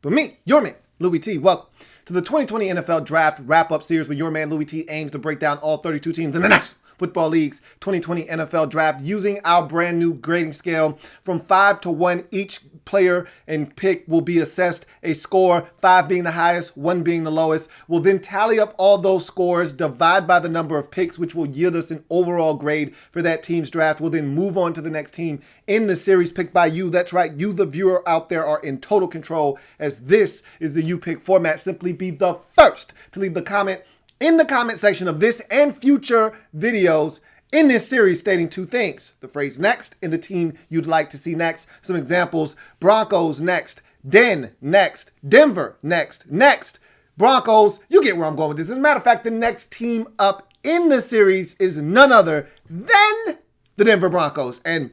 with me, your man, Louie T. Welcome to the 2020 NFL Draft Wrap-Up Series where your man Louie T aims to break down all 32 teams in the National Football League's 2020 NFL Draft using our brand new grading scale from 5 to 1. Each player and pick will be assessed a score, 5 being the highest, 1 being the lowest. We'll then tally up all those scores, divide by the number of picks, which will yield us an overall grade for that team's draft. We'll then move on to the next team in the series picked by you. That's right, you, the viewer out there, are in total control as this is the You Pick format. Simply be the first to leave the comment in the comment section of this and future videos in this series stating 2 things. The phrase next and the team you'd like to see next. Some examples: Broncos next, next, Denver next, Broncos. You get where I'm going with this. As a matter of fact, the next team up in the series is none other than the Denver Broncos. And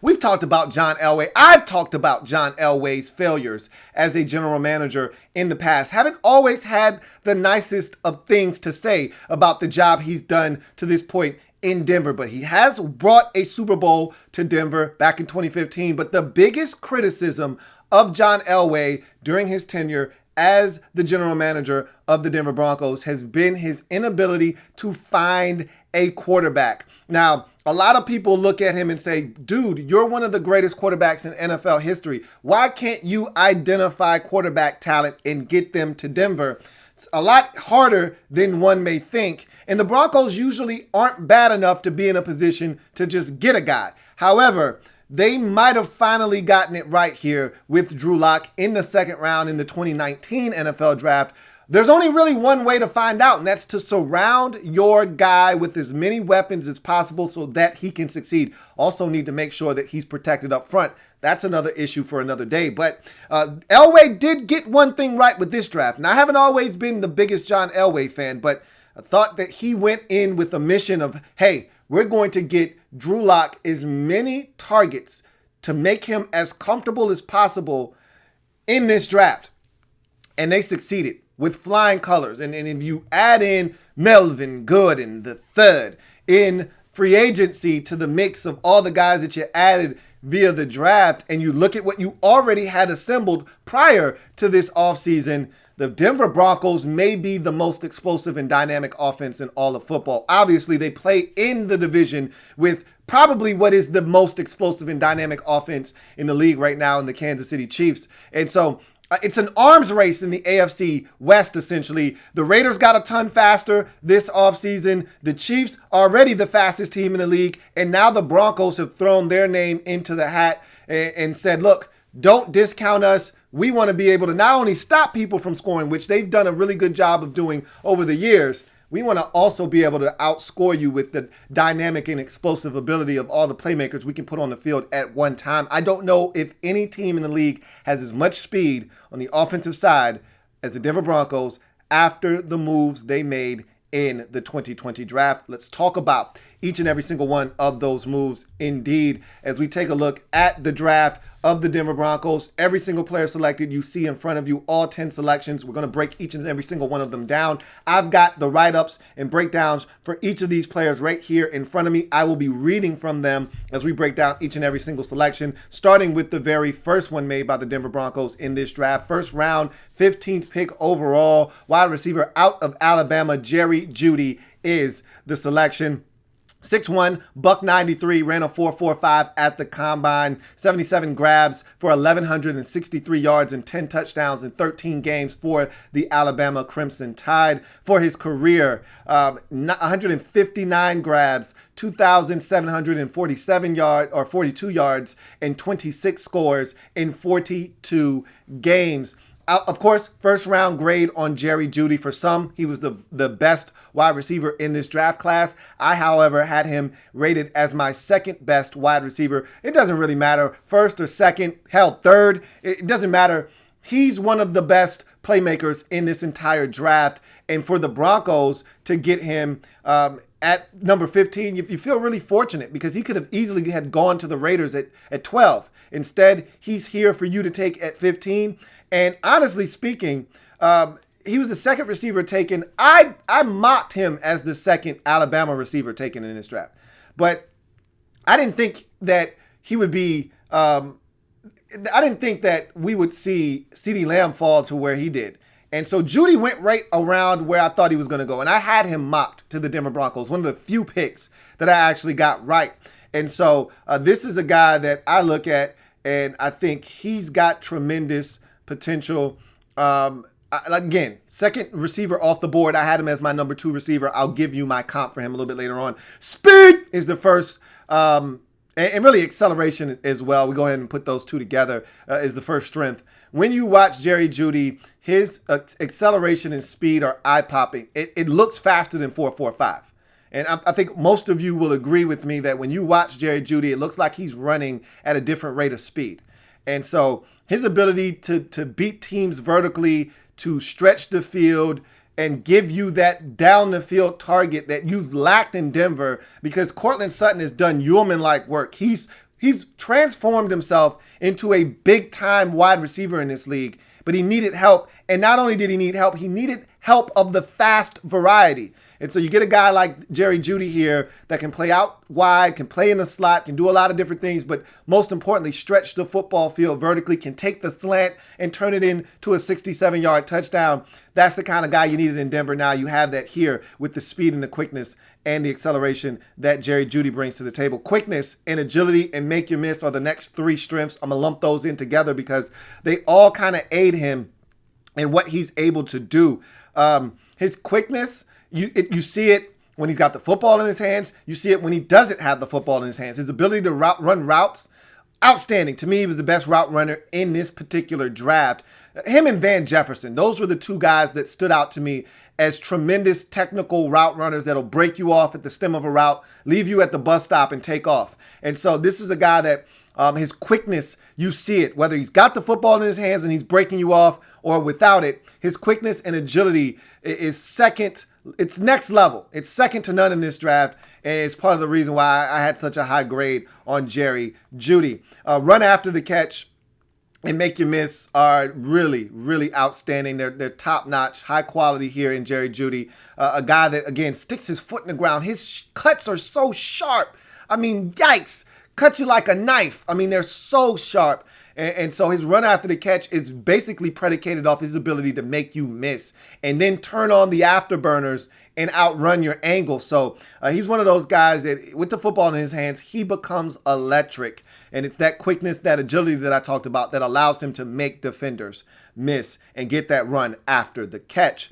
we've talked about John Elway. I've talked about John Elway's failures as a general manager in the past. Haven't always had the nicest of things to say about the job he's done to this point in Denver, but he has brought a Super Bowl to Denver back in 2015. But the biggest criticism of John Elway during his tenure as the general manager of the Denver Broncos has been his inability to find a quarterback. Now, a lot of people look at him and say, dude, you're one of the greatest quarterbacks in NFL history. Why can't you identify quarterback talent and get them to Denver? It's a lot harder than one may think. And the Broncos usually aren't bad enough to be in a position to just get a guy. However, they might have finally gotten it right here with Drew Lock in the second round in the 2019 NFL Draft. There's only really one way to find out, and that's to surround your guy with as many weapons as possible so that he can succeed. Also need to make sure that he's protected up front. That's another issue for another day. But Elway did get one thing right with this draft. Now, I haven't always been the biggest John Elway fan, but I thought that he went in with a mission of, hey, we're going to get Drew Lock as many targets to make him as comfortable as possible in this draft. And they succeeded with flying colors. And if you add in Melvin Gordon the third in free agency to the mix of all the guys that you added via the draft, and you look at what you already had assembled prior to this offseason, the Denver Broncos may be the most explosive and dynamic offense in all of football. Obviously, they play in the division with probably what is the most explosive and dynamic offense in the league right now in the Kansas City Chiefs. And so it's an arms race in the AFC West, essentially. The Raiders got a ton faster this offseason. The Chiefs are already the fastest team in the league. And now the Broncos have thrown their name into the hat and said, look, don't discount us. We want to be able to not only stop people from scoring, which they've done a really good job of doing over the years, we want to also be able to outscore you with the dynamic and explosive ability of all the playmakers we can put on the field at one time. I don't know if any team in the league has as much speed on the offensive side as the Denver Broncos after the moves they made in the 2020 draft. Let's talk about each and every single one of those moves indeed as we take a look at the draft of the Denver Broncos. Every single player selected you see in front of you, all 10 selections. We're going to break each and every single one of them down. I've got the write-ups and breakdowns for each of these players right here in front of me. I will be reading from them as we break down each and every single selection, starting with the very first one made by the Denver Broncos in this draft. First round, 15th pick overall, wide receiver out of Alabama, Jeudy is the selection. 6'1", $193, ran a 4.45 at the combine, 77 grabs for 1,163 yards and 10 touchdowns in 13 games for the Alabama Crimson Tide. For his career, 159 grabs, 2,747 yards or 42 yards and 26 scores in 42 games. Of course, first round grade on Jeudy. For some, he was the best wide receiver in this draft class. I, however, had him rated as my second best wide receiver. It doesn't really matter, first or second, hell, third. It doesn't matter. He's one of the best playmakers in this entire draft. And for the Broncos to get him at number 15, you feel really fortunate because he could have easily had gone to the Raiders at 12. Instead, he's here for you to take at 15. And honestly speaking, he was the second receiver taken. I mocked him as the second Alabama receiver taken in this draft. But I didn't think that he would be I didn't think that we would see CeeDee Lamb fall to where he did. And so Jeudy went right around where I thought he was going to go. And I had him mocked to the Denver Broncos, one of the few picks that I actually got right. And so this is a guy that I look at, and I think he's got tremendous potential. Again, second receiver off the board. I had him as my number 2 receiver. I'll give you my comp for him a little bit later on. Speed is the first, and really acceleration as well. We go ahead and put those two together is the first strength. When you watch Jerry Jeudy, his acceleration and speed are eye-popping. It looks faster than 4.45. And I think most of you will agree with me that when you watch Jerry Jeudy, it looks like he's running at a different rate of speed. And so his ability to beat teams vertically, to stretch the field, and give you that down the field target that you've lacked in Denver, because Courtland Sutton has done yeoman-like work. He's transformed himself into a big-time wide receiver in this league, but he needed help. And not only did he need help, he needed help of the fast variety. And so you get a guy like Jerry Jeudy here that can play out wide, can play in the slot, can do a lot of different things, but most importantly, stretch the football field vertically, can take the slant and turn it into a 67-yard touchdown. That's the kind of guy you needed in Denver. Now you have that here with the speed and the quickness and the acceleration that Jerry Jeudy brings to the table. Quickness and agility and make you miss are the next 3 strengths. I'm going to lump those in together because they all kind of aid him in what he's able to do. His quickness, you see it when he's got the football in his hands. You see it when he doesn't have the football in his hands. His ability to run routes, outstanding. To me, he was the best route runner in this particular draft. Him and Van Jefferson, those were the 2 guys that stood out to me as tremendous technical route runners that'll break you off at the stem of a route, leave you at the bus stop, and take off. And so this is a guy that his quickness, you see it, whether he's got the football in his hands and he's breaking you off or without it. His quickness and agility is second. It's next level. It's second to none in this draft, and it's part of the reason why I had such a high grade on Jerry Jeudy. Run after the catch and make you miss are really, really outstanding. They're top-notch, high quality here in Jerry Jeudy. A guy that, again, sticks his foot in the ground. His cuts are so sharp. I mean, yikes. Cut you like a knife. I mean, they're so sharp. And so his run after the catch is basically predicated off his ability to make you miss and then turn on the afterburners and outrun your angle. So he's one of those guys that with the football in his hands, he becomes electric. And it's that quickness, that agility that I talked about that allows him to make defenders miss and get that run after the catch.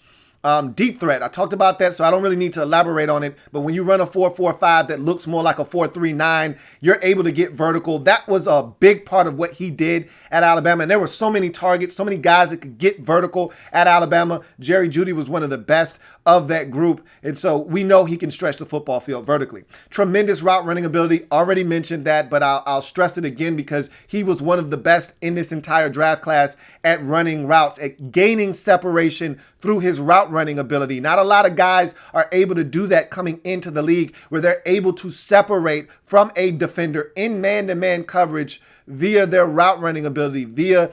Deep threat, I talked about that, so I don't really need to elaborate on it. But when you run a 4.45 that looks more like a 4.39, you're able to get vertical. That was a big part of what he did at Alabama. And there were so many targets, so many guys that could get vertical at Alabama. Jerry Jeudy was one of the best of that group. And so we know he can stretch the football field vertically. Tremendous route running ability. Already mentioned that, but I'll stress it again because he was one of the best in this entire draft class at running routes, at gaining separation through his route running ability. Not a lot of guys are able to do that coming into the league where they're able to separate from a defender in man-to-man coverage via their route running ability, via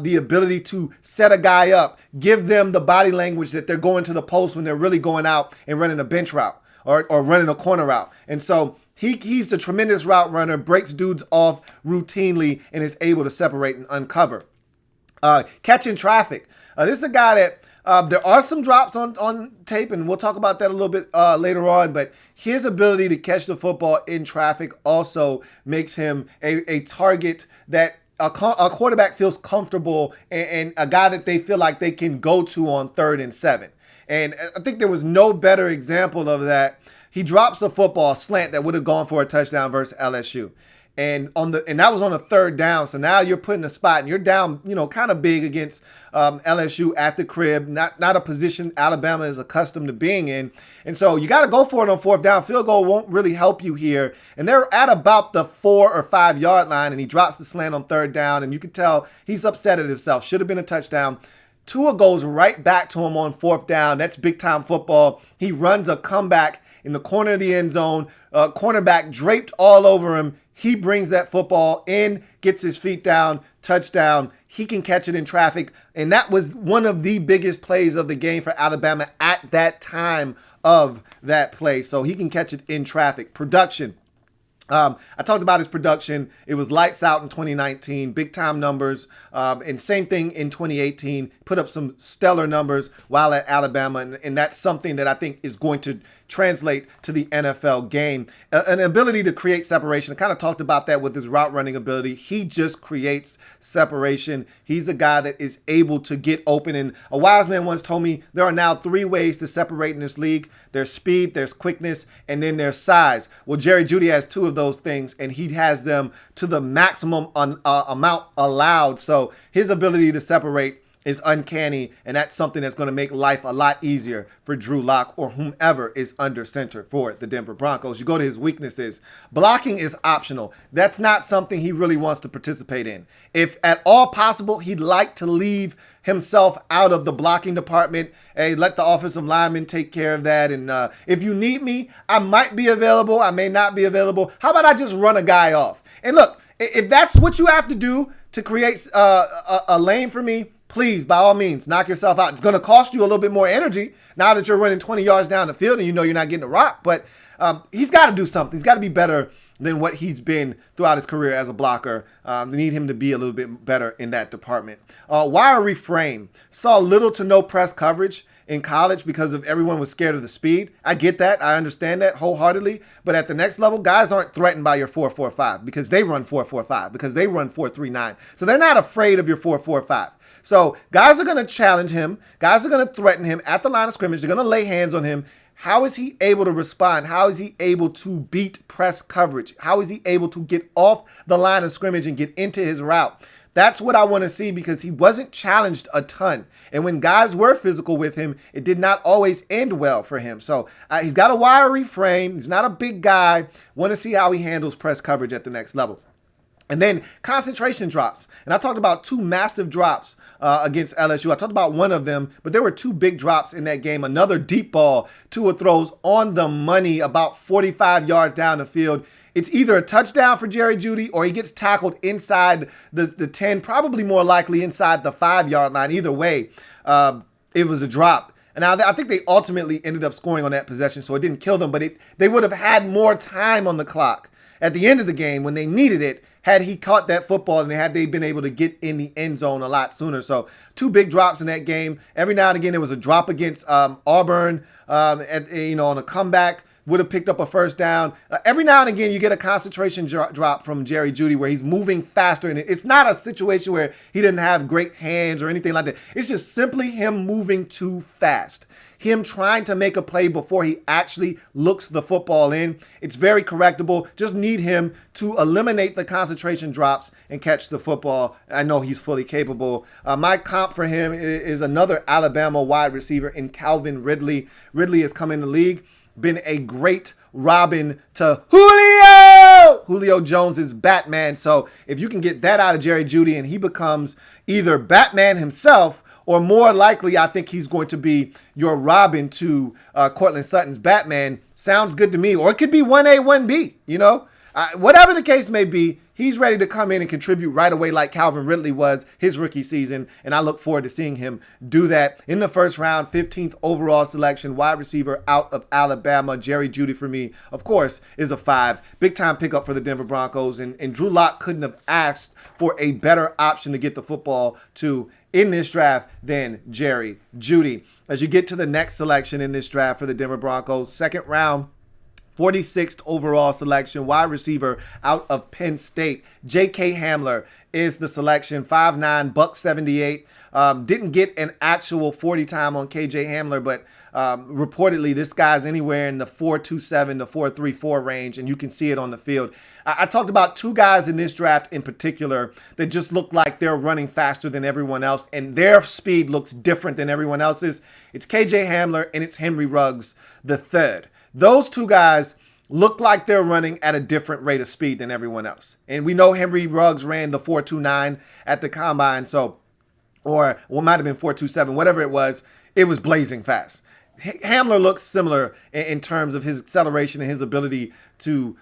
the ability to set a guy up, give them the body language that they're going to the post when they're really going out and running a bench route or running a corner route. And so he's a tremendous route runner, breaks dudes off routinely, and is able to separate and uncover. Catching traffic. This is a guy that there are some drops on tape, and we'll talk about that a little bit later on, but his ability to catch the football in traffic also makes him a target that a quarterback feels comfortable and a guy that they feel like they can go to on 3rd and 7. And I think there was no better example of that. He drops a football slant that would have gone for a touchdown versus LSU. And that was on a 3rd down. So now you're put in a spot and you're down, kind of big against LSU at the crib. Not a position Alabama is accustomed to being in. And so you got to go for it on 4th down. Field goal won't really help you here. And they're at about the 4 or 5 yard line, and he drops the slant on 3rd down. And you can tell he's upset at himself. Should have been a touchdown. Tua goes right back to him on 4th down. That's big time football. He runs a comeback in the corner of the end zone. Cornerback draped all over him. He brings that football in, gets his feet down, touchdown. He can catch it in traffic. And that was one of the biggest plays of the game for Alabama at that time of that play. So he can catch it in traffic. Production. I talked about his production. It was lights out in 2019, big time numbers. And same thing in 2018, put up some stellar numbers while at Alabama. And that's something that I think is going to translate to the NFL game. An ability to create separation. I kind of talked about that with his route running ability. He just creates separation. He's a guy that is able to get open. And a wise man once told me there are now 3 ways to separate in this league. There's speed, there's quickness, and then there's size. Well, Jerry Jeudy has 2 of those things, and he has them to the maximum amount allowed. So his ability to separate is uncanny, and that's something that's going to make life a lot easier for Drew Lock or whomever is under center for the Denver Broncos. You go to his weaknesses. Blocking is optional. That's not something he really wants to participate in. If at all possible, he'd like to leave himself out of the blocking department. Hey, let the offensive linemen take care of that. And if you need me, I might be available. I may not be available. How about I just run a guy off? And look, if that's what you have to do to create a lane for me, please, by all means, knock yourself out. It's going to cost you a little bit more energy now that you're running 20 yards down the field and you know you're not getting a rock. But he's got to do something. He's got to be better than what he's been throughout his career as a blocker. They need him to be a little bit better in that department. Wire reframe. Saw little to no press coverage in college because of everyone was scared of the speed. I get that. I understand that wholeheartedly. But at the next level, guys aren't threatened by your 4.45 because they run 4.45, because they run 4.39. So they're not afraid of your 4.45. So guys are going to challenge him. Guys are going to threaten him at the line of scrimmage. They're going to lay hands on him. How is he able to respond? How is he able to beat press coverage? How is he able to get off the line of scrimmage and get into his route? That's what I want to see, because he wasn't challenged a ton. And when guys were physical with him, it did not always end well for him. So he's got a wiry frame. He's not a big guy. Want to see how he handles press coverage at the next level. And then concentration drops. And I talked about 2 massive drops against LSU. I talked about one of them, but there were 2 big drops in that game. Another deep ball, Tua throws on the money about 45 yards down the field. It's either a touchdown for Jerry Jeudy or he gets tackled inside the 10, probably more likely inside the 5-yard line. Either way, it was a drop. And now I think they ultimately ended up scoring on that possession, so it didn't kill them, but they would have had more time on the clock at the end of the game when they needed it, had he caught that football and had they been able to get in the end zone a lot sooner. So 2 big drops in that game. Every now and again, there was a drop against Auburn on a comeback, would have picked up a first down. Every now and again, you get a concentration drop from Jerry Jeudy where he's moving faster. And it's not a situation where he didn't have great hands or anything like that. It's just simply him moving too fast. Him trying to make a play before he actually looks the football in. It's very correctable. Just need him to eliminate the concentration drops and catch the football. I know he's fully capable. My comp for him is another Alabama wide receiver in Calvin Ridley. Ridley has come in the league, been a great Robin to Julio. Julio Jones is Batman. So if you can get that out of Jerry Jeudy and he becomes either Batman himself, or more likely, I think he's going to be your Robin to Cortland Sutton's Batman. Sounds good to me. Or it could be 1A, 1B, whatever the case may be, he's ready to come in and contribute right away like Calvin Ridley was his rookie season. And I look forward to seeing him do that in the first round, 15th overall selection, wide receiver out of Alabama. Jerry Jeudy for me, of course, is a 5. Big time pickup for the Denver Broncos. And Drew Lock couldn't have asked for a better option to get the football to in this draft than Jerry Jeudy. As you get to the next selection in this draft for the Denver Broncos, 2nd round, 46th overall selection, wide receiver out of Penn State. J.K. Hamler is the selection, 5'9", $178. Didn't get an actual 40 time on KJ Hamler, but reportedly this guy's anywhere in the 4.27 to 4.34 range, and you can see it on the field. I talked about 2 guys in this draft in particular that just look like they're running faster than everyone else, and their speed looks different than everyone else's. It's KJ Hamler and it's Henry Ruggs III. Those 2 guys look like they're running at a different rate of speed than everyone else. And we know Henry Ruggs ran the 4.29 at the combine, or what might have been 4.27, whatever it was blazing fast. Hamler looks similar in terms of his acceleration and his ability to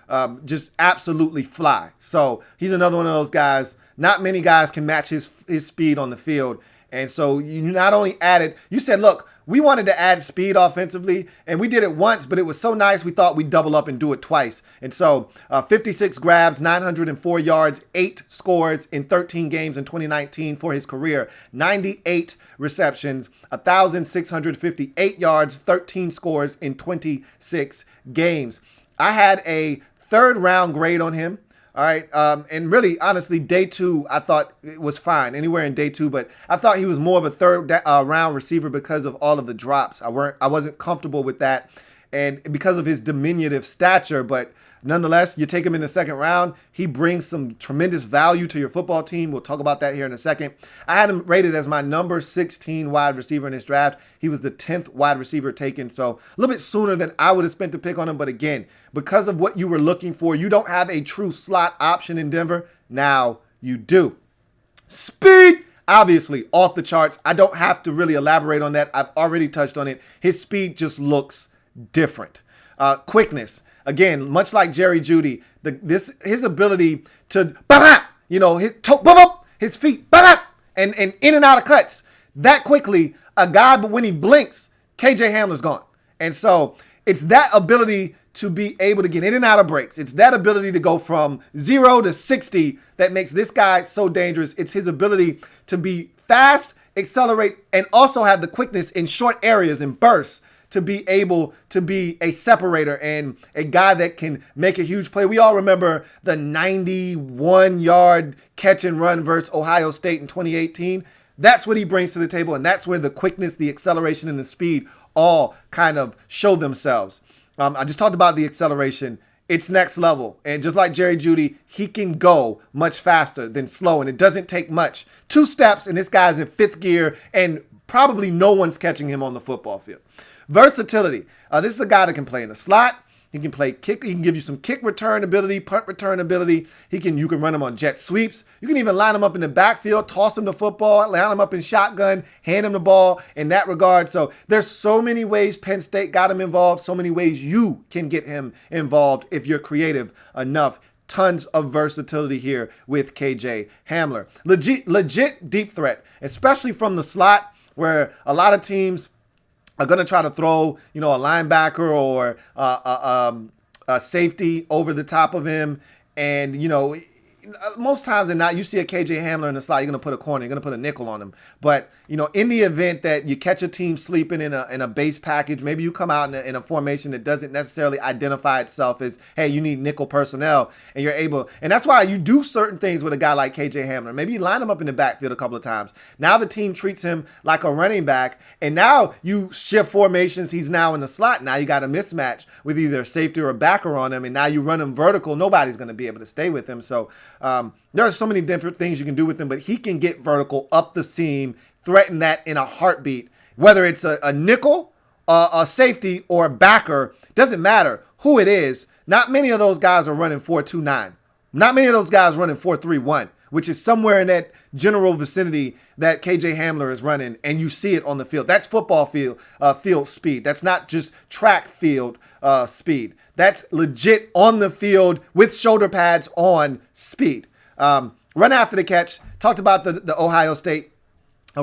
just absolutely fly. So he's another one of those guys. Not many guys can match his speed on the field. And so you not only added, you said, look, we wanted to add speed offensively, and we did it once, but it was so nice we thought we'd double up and do it twice. And so 56 grabs, 904 yards, 8 scores in 13 games in 2019 for his career, 98 receptions, 1,658 yards, 13 scores in 26 games. I had a third round grade on him. All right. And really, honestly, day 2, I thought it was fine anywhere in day 2, but I thought he was more of a third round receiver because of all of the drops. I wasn't comfortable with that, and because of his diminutive stature, but nonetheless, you take him in the second round. He brings some tremendous value to your football team. We'll talk about that here in a second. I had him rated as my number 16 wide receiver in this draft. He was the 10th wide receiver taken, so a little bit sooner than I would have spent the pick on him. But again, because of what you were looking for, you don't have a true slot option in Denver. Now you do. Speed, obviously, off the charts. I don't have to really elaborate on that. I've already touched on it. His speed just looks different. Quickness. Again, much like Jerry Jeudy, his ability to, his feet, and in and out of cuts that quickly. A guy, but when he blinks, KJ Hamler's gone. And so it's that ability to be able to get in and out of breaks. It's that ability to go from 0 to 60 that makes this guy so dangerous. It's his ability to be fast, accelerate, and also have the quickness in short areas and bursts to be able to be a separator and a guy that can make a huge play. We all remember the 91-yard catch and run versus Ohio State in 2018. That's what he brings to the table, and that's where the quickness, the acceleration, and the speed all kind of show themselves. I just talked about the acceleration. It's next level, and just like Jerry Jeudy, he can go much faster than slow, and it doesn't take much. 2 steps, and this guy's in 5th gear, and probably no one's catching him on the football field. Versatility. This is a guy that can play in the slot. He can play kick. He can give you some kick return ability, punt return ability. You can run him on jet sweeps. You can even line him up in the backfield, toss him the football, line him up in shotgun, hand him the ball in that regard. So there's so many ways Penn State got him involved, so many ways you can get him involved if you're creative enough. Tons of versatility here with KJ Hamler. Legit deep threat, especially from the slot where a lot of teams are going to try to throw, a linebacker or a safety over the top of him. And, most times than not, you see a KJ Hamler in the slot, you're going to put a corner, you're going to put a nickel on him. But, in the event that you catch a team sleeping in a base package, maybe you come out in a formation that doesn't necessarily identify itself as, hey, you need nickel personnel, and you're able, and that's why you do certain things with a guy like KJ Hamler. Maybe you line him up in the backfield a couple of times. Now the team treats him like a running back, and now you shift formations. He's now in the slot. Now you got a mismatch with either a safety or a backer on him, and now you run him vertical. Nobody's going to be able to stay with him. So there are so many different things you can do with him, but he can get vertical up the seam, threaten that in a heartbeat. Whether it's a nickel, a safety, or a backer, doesn't matter who it is. Not many of those guys are running 4.29. Not many of those guys running 4.31, which is somewhere in that general vicinity that KJ Hamler is running, and you see it on the field. That's football field speed. That's not just track field speed. That's legit on the field with shoulder pads on speed. Run after the catch. Talked about the Ohio State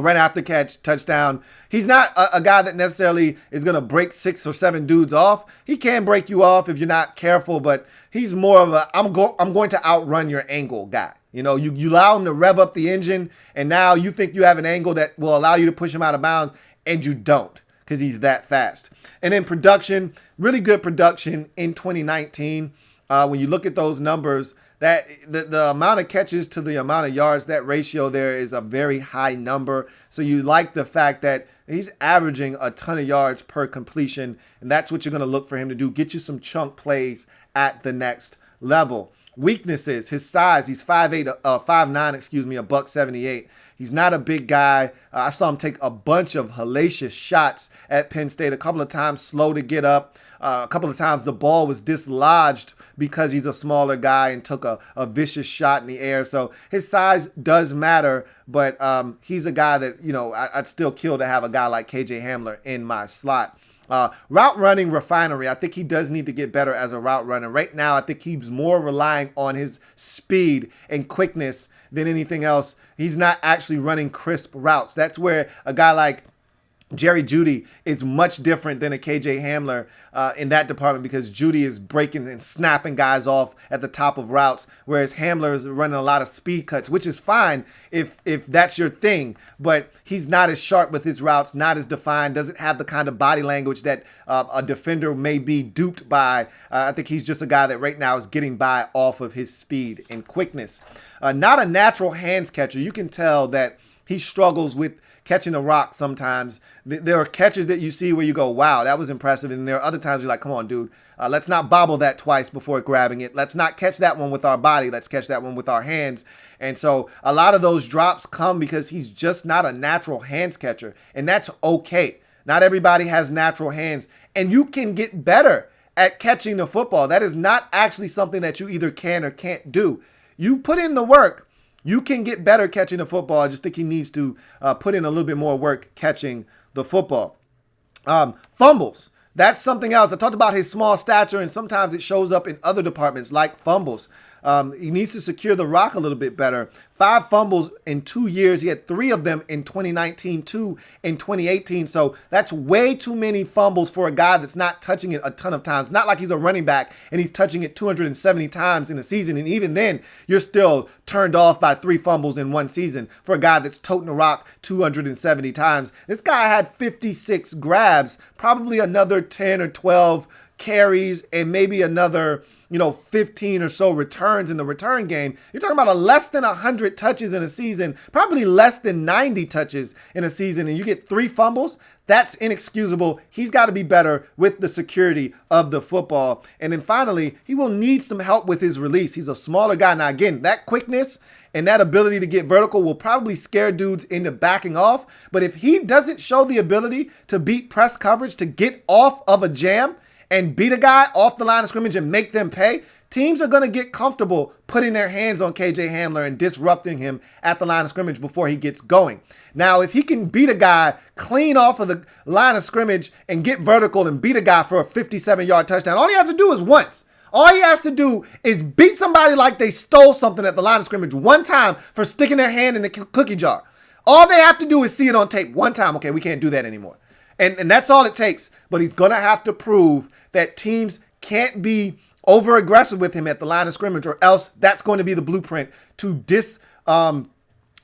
run after catch touchdown. He's not a guy that necessarily is going to break 6 or 7 dudes off. He can break you off if you're not careful, but he's more of a I'm going to outrun your angle guy. You allow him to rev up the engine, and now you think you have an angle that will allow you to push him out of bounds, and you don't, because he's that fast. And then production, really good production in 2019. When you look at those numbers, that the amount of catches to the amount of yards, that ratio there is a very high number. So you like the fact that he's averaging a ton of yards per completion, and that's what you're going to look for him to do. Get you some chunk plays at the next level. Weaknesses, his size, he's 5'9", a buck 78. He's not a big guy. I saw him take a bunch of hellacious shots at Penn State, a couple of times slow to get up. A couple of times the ball was dislodged because he's a smaller guy and took a vicious shot in the air. So his size does matter, but he's a guy that, I'd still kill to have a guy like KJ Hamler in my slot. Route running refinery. I think he does need to get better as a route runner. Right now, I think he's more relying on his speed and quickness than anything else. He's not actually running crisp routes. That's where a guy like Jerry Jeudy is much different than a KJ Hamler in that department, because Jeudy is breaking and snapping guys off at the top of routes, whereas Hamler is running a lot of speed cuts, which is fine if that's your thing. But he's not as sharp with his routes, not as defined, doesn't have the kind of body language that a defender may be duped by. I think he's just a guy that right now is getting by off of his speed and quickness. Not a natural hands catcher. You can tell that he struggles with catching a rock sometimes. There are catches that you see where you go, wow, that was impressive. And there are other times you're like, come on, dude, let's not bobble that twice before grabbing it. Let's not catch that one with our body. Let's catch that one with our hands. And so a lot of those drops come because he's just not a natural hands catcher. And that's okay. Not everybody has natural hands. And you can get better at catching the football. That is not actually something that you either can or can't do. You put in the work. You can get better catching the football. I just think he needs to put in a little bit more work catching the football. Fumbles. That's something else. I talked about his small stature, and sometimes it shows up in other departments like fumbles. He needs to secure the rock a little bit better. 5 fumbles in 2 years. He had 3 of them in 2019, 2 in 2018. So that's way too many fumbles for a guy that's not touching it a ton of times. Not like he's a running back and he's touching it 270 times in a season. And even then, you're still turned off by 3 fumbles in one season for a guy that's toting the rock 270 times. This guy had 56 grabs, probably another 10 or 12 carries, and maybe another 15 or so returns in the return game. You're talking about less than 100 touches in a season, probably less than 90 touches in a season, and you get 3 fumbles. That's inexcusable. He's got to be better with the security of the football. And then finally, he will need some help with his release. He's a smaller guy. Now, again, that quickness and that ability to get vertical will probably scare dudes into backing off. But if he doesn't show the ability to beat press coverage, to get off of a jam and beat a guy off the line of scrimmage and make them pay, teams are going to get comfortable putting their hands on KJ Hamler and disrupting him at the line of scrimmage before he gets going. Now, if he can beat a guy clean off of the line of scrimmage and get vertical and beat a guy for a 57-yard touchdown, all he has to do is once. All he has to do is beat somebody like they stole something at the line of scrimmage one time for sticking their hand in the cookie jar. All they have to do is see it on tape one time. Okay, we can't do that anymore. And that's all it takes. But he's going to have to prove that teams can't be over aggressive with him at the line of scrimmage, or else that's going to be the blueprint to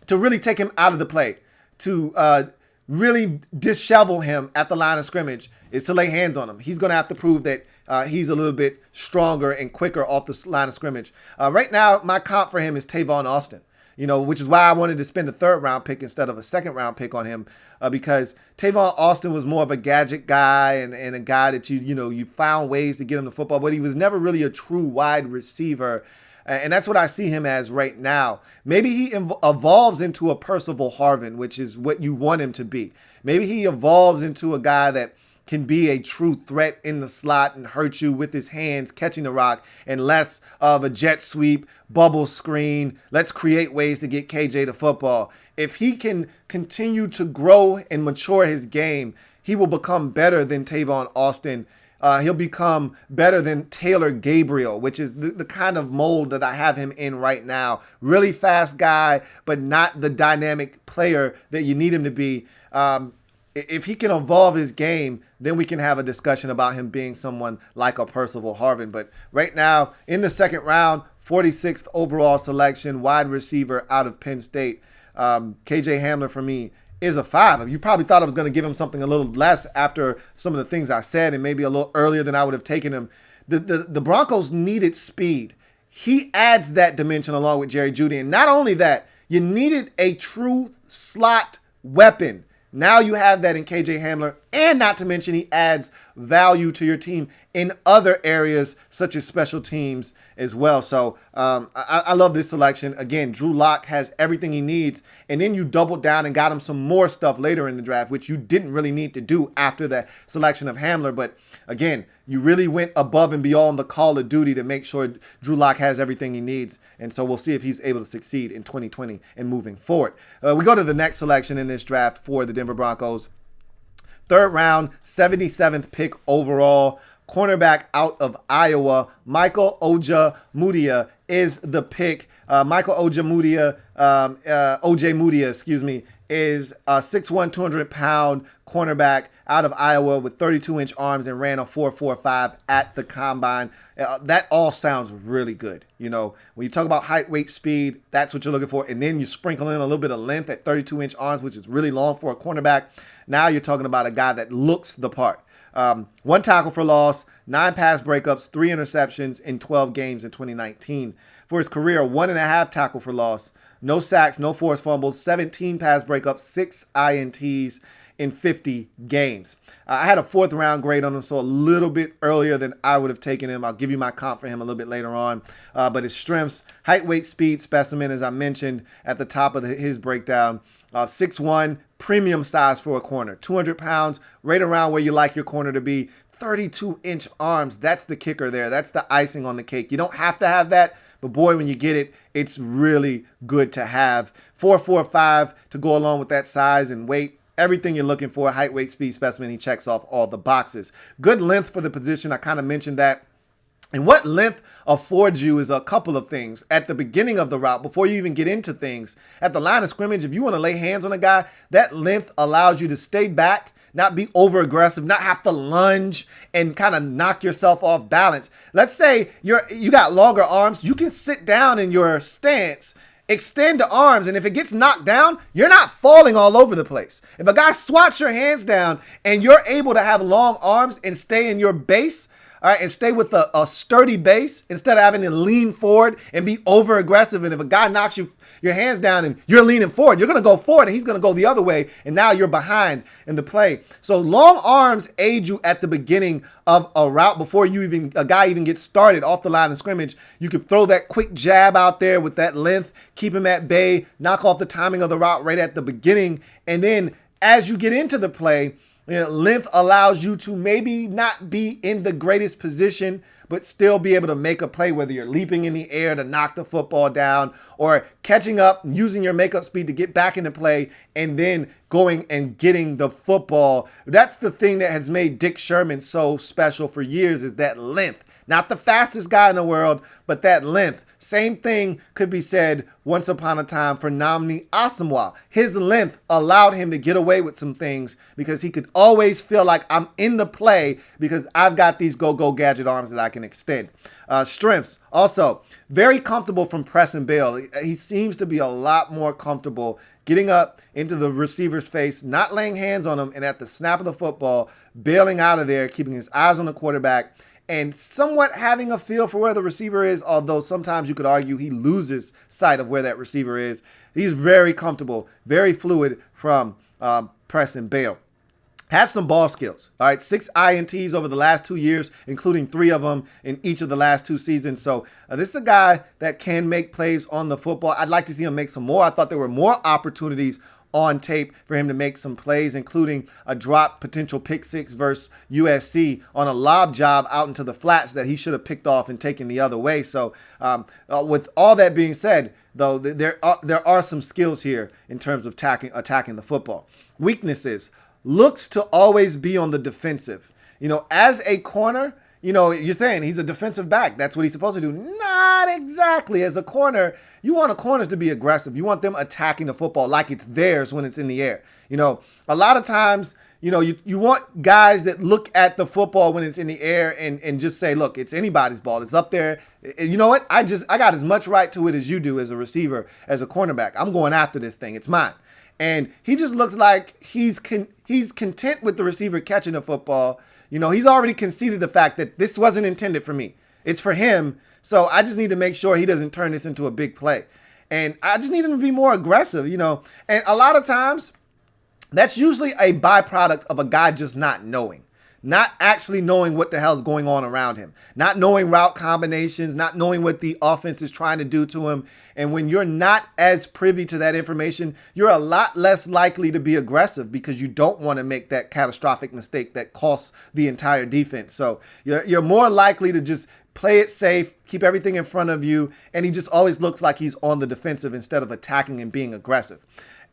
really take him out of the play, to really dishevel him at the line of scrimmage, is to lay hands on him. He's going to have to prove that he's a little bit stronger and quicker off the line of scrimmage. Right now, my comp for him is Tavon Austin. Which is why I wanted to spend a 3rd round pick instead of a 2nd round pick on him, because Tavon Austin was more of a gadget guy and a guy that you found ways to get him the football, but he was never really a true wide receiver. And that's what I see him as right now. Maybe he evolves into a Percival Harvin, which is what you want him to be. Maybe he evolves into a guy that can be a true threat in the slot and hurt you with his hands catching the rock, and less of a jet sweep, bubble screen. Let's create ways to get KJ the football. If he can continue to grow and mature his game, he will become better than Tavon Austin. He'll become better than Taylor Gabriel, which is the kind of mold that I have him in right now. Really fast guy, but not the dynamic player that you need him to be. If he can evolve his game, then we can have a discussion about him being someone like a Percival Harvin. But right now, in the 2nd round, 46th overall selection, wide receiver out of Penn State, KJ Hamler for me is a 5. You probably thought I was going to give him something a little less after some of the things I said, and maybe a little earlier than I would have taken him. The Broncos needed speed. He adds that dimension along with Jerry Jeudy. And not only that, you needed a true slot weapon. Now you have that in KJ Hamler, and not to mention he adds value to your team in other areas such as special teams as well. So I love this selection. Again, Drew Lock has everything he needs, and then you doubled down and got him some more stuff later in the draft, which you didn't really need to do after the selection of Hamler. But again, you really went above and beyond the call of duty to make sure Drew Lock has everything he needs. And so we'll see if he's able to succeed in 2020 and moving forward. We go to the next selection in this draft for the Denver Broncos. 3rd round, 77th pick overall, cornerback out of Iowa, Ojemudia is the pick. Ojemudia, is a 6'1", 200-pound cornerback out of Iowa with 32-inch arms and ran a 4.45 at the combine. That all sounds really good. You know, when you talk about height, weight, speed, that's what you're looking for. And then you sprinkle in a little bit of length at 32-inch arms, which is really long for a cornerback. Now you're talking about a guy that looks the part. 1 tackle for loss, 9 pass breakups, 3 interceptions in 12 games in 2019. For his career, 1.5 tackle for loss, no sacks, no forced fumbles, 17 pass breakups, 6 INTs in 50 games. I had a 4th round grade on him, so a little bit earlier than I would have taken him. I'll give you my comp for him a little bit later on. But his strengths, height, weight, speed, specimen, as I mentioned at the top of his breakdown, 6'1", premium size for a corner, 200 pounds, right around where you like your corner to be, 32-inch arms. That's the kicker there. That's the icing on the cake. You don't have to have that, but boy, when you get it, it's really good to have. 4.45 to go along with that size and weight. Everything you're looking for, height, weight, speed, specimen, he checks off all the boxes. Good length for the position. I kind of mentioned that. And what length affords you is a couple of things. At the beginning of the route, before you even get into things, at the line of scrimmage, if you want to lay hands on a guy, that length allows you to stay back, not be over aggressive, not have to lunge and kind of knock yourself off balance. Let's say you got longer arms. You can sit down in your stance, extend the arms, and if it gets knocked down, you're not falling all over the place. If a guy swats your hands down and you're able to have long arms and stay in your base, all right, and stay with a sturdy base instead of having to lean forward and be over aggressive. And if a guy knocks your hands down and you're leaning forward, you're going to go forward and he's going to go the other way. And now you're behind in the play. So long arms aid you at the beginning of a route before a guy even gets started off the line of scrimmage. You can throw that quick jab out there with that length, keep him at bay, knock off the timing of the route right at the beginning. And then as you get into the play, length allows you to maybe not be in the greatest position, but still be able to make a play, whether you're leaping in the air to knock the football down or catching up, using your makeup speed to get back into play and then going and getting the football. That's the thing that has made Dick Sherman so special for years, is that length. Not the fastest guy in the world, but that length. Same thing could be said once upon a time for Nnamdi Asomugha. His length allowed him to get away with some things because he could always feel like I'm in the play because I've got these go-go gadget arms that I can extend. Strengths, also very comfortable from press and bail. He seems to be a lot more comfortable getting up into the receiver's face, not laying hands on him, and at the snap of the football, bailing out of there, keeping his eyes on the quarterback, and somewhat having a feel for where the receiver is, although sometimes you could argue he loses sight of where that receiver is. He's very comfortable, very fluid from press and bail. Has some ball skills. All right, 6 INTs over the last 2 years, including 3 of them in each of the last 2 seasons. So this is a guy that can make plays on the football. I'd like to see him make some more. I thought there were more opportunities on tape for him to make some plays, including a drop potential pick 6 versus USC on a lob job out into the flats that he should have picked off and taken the other way. So with all that being said, though, there are some skills here in terms of attacking the football. Weaknesses, looks to always be on the defensive. As a corner, you're saying he's a defensive back. That's what he's supposed to do. Not exactly. As a corner, you want corners to be aggressive. You want them attacking the football like it's theirs when it's in the air. A lot of times, you want guys that look at the football when it's in the air and just say, look, it's anybody's ball. It's up there. And you know what? I got as much right to it as you do as a receiver, as a cornerback. I'm going after this thing. It's mine. And he just looks like he's content with the receiver catching the football. He's already conceded the fact that this wasn't intended for me. It's for him. So I just need to make sure he doesn't turn this into a big play. And I just need him to be more aggressive, And a lot of times, that's usually a byproduct of a guy just not knowing. Not actually knowing what the hell's going on around him. Not knowing route combinations, not knowing what the offense is trying to do to him. And when you're not as privy to that information, you're a lot less likely to be aggressive because you don't want to make that catastrophic mistake that costs the entire defense. So you're more likely to just play it safe, keep everything in front of you, and he just always looks like he's on the defensive instead of attacking and being aggressive.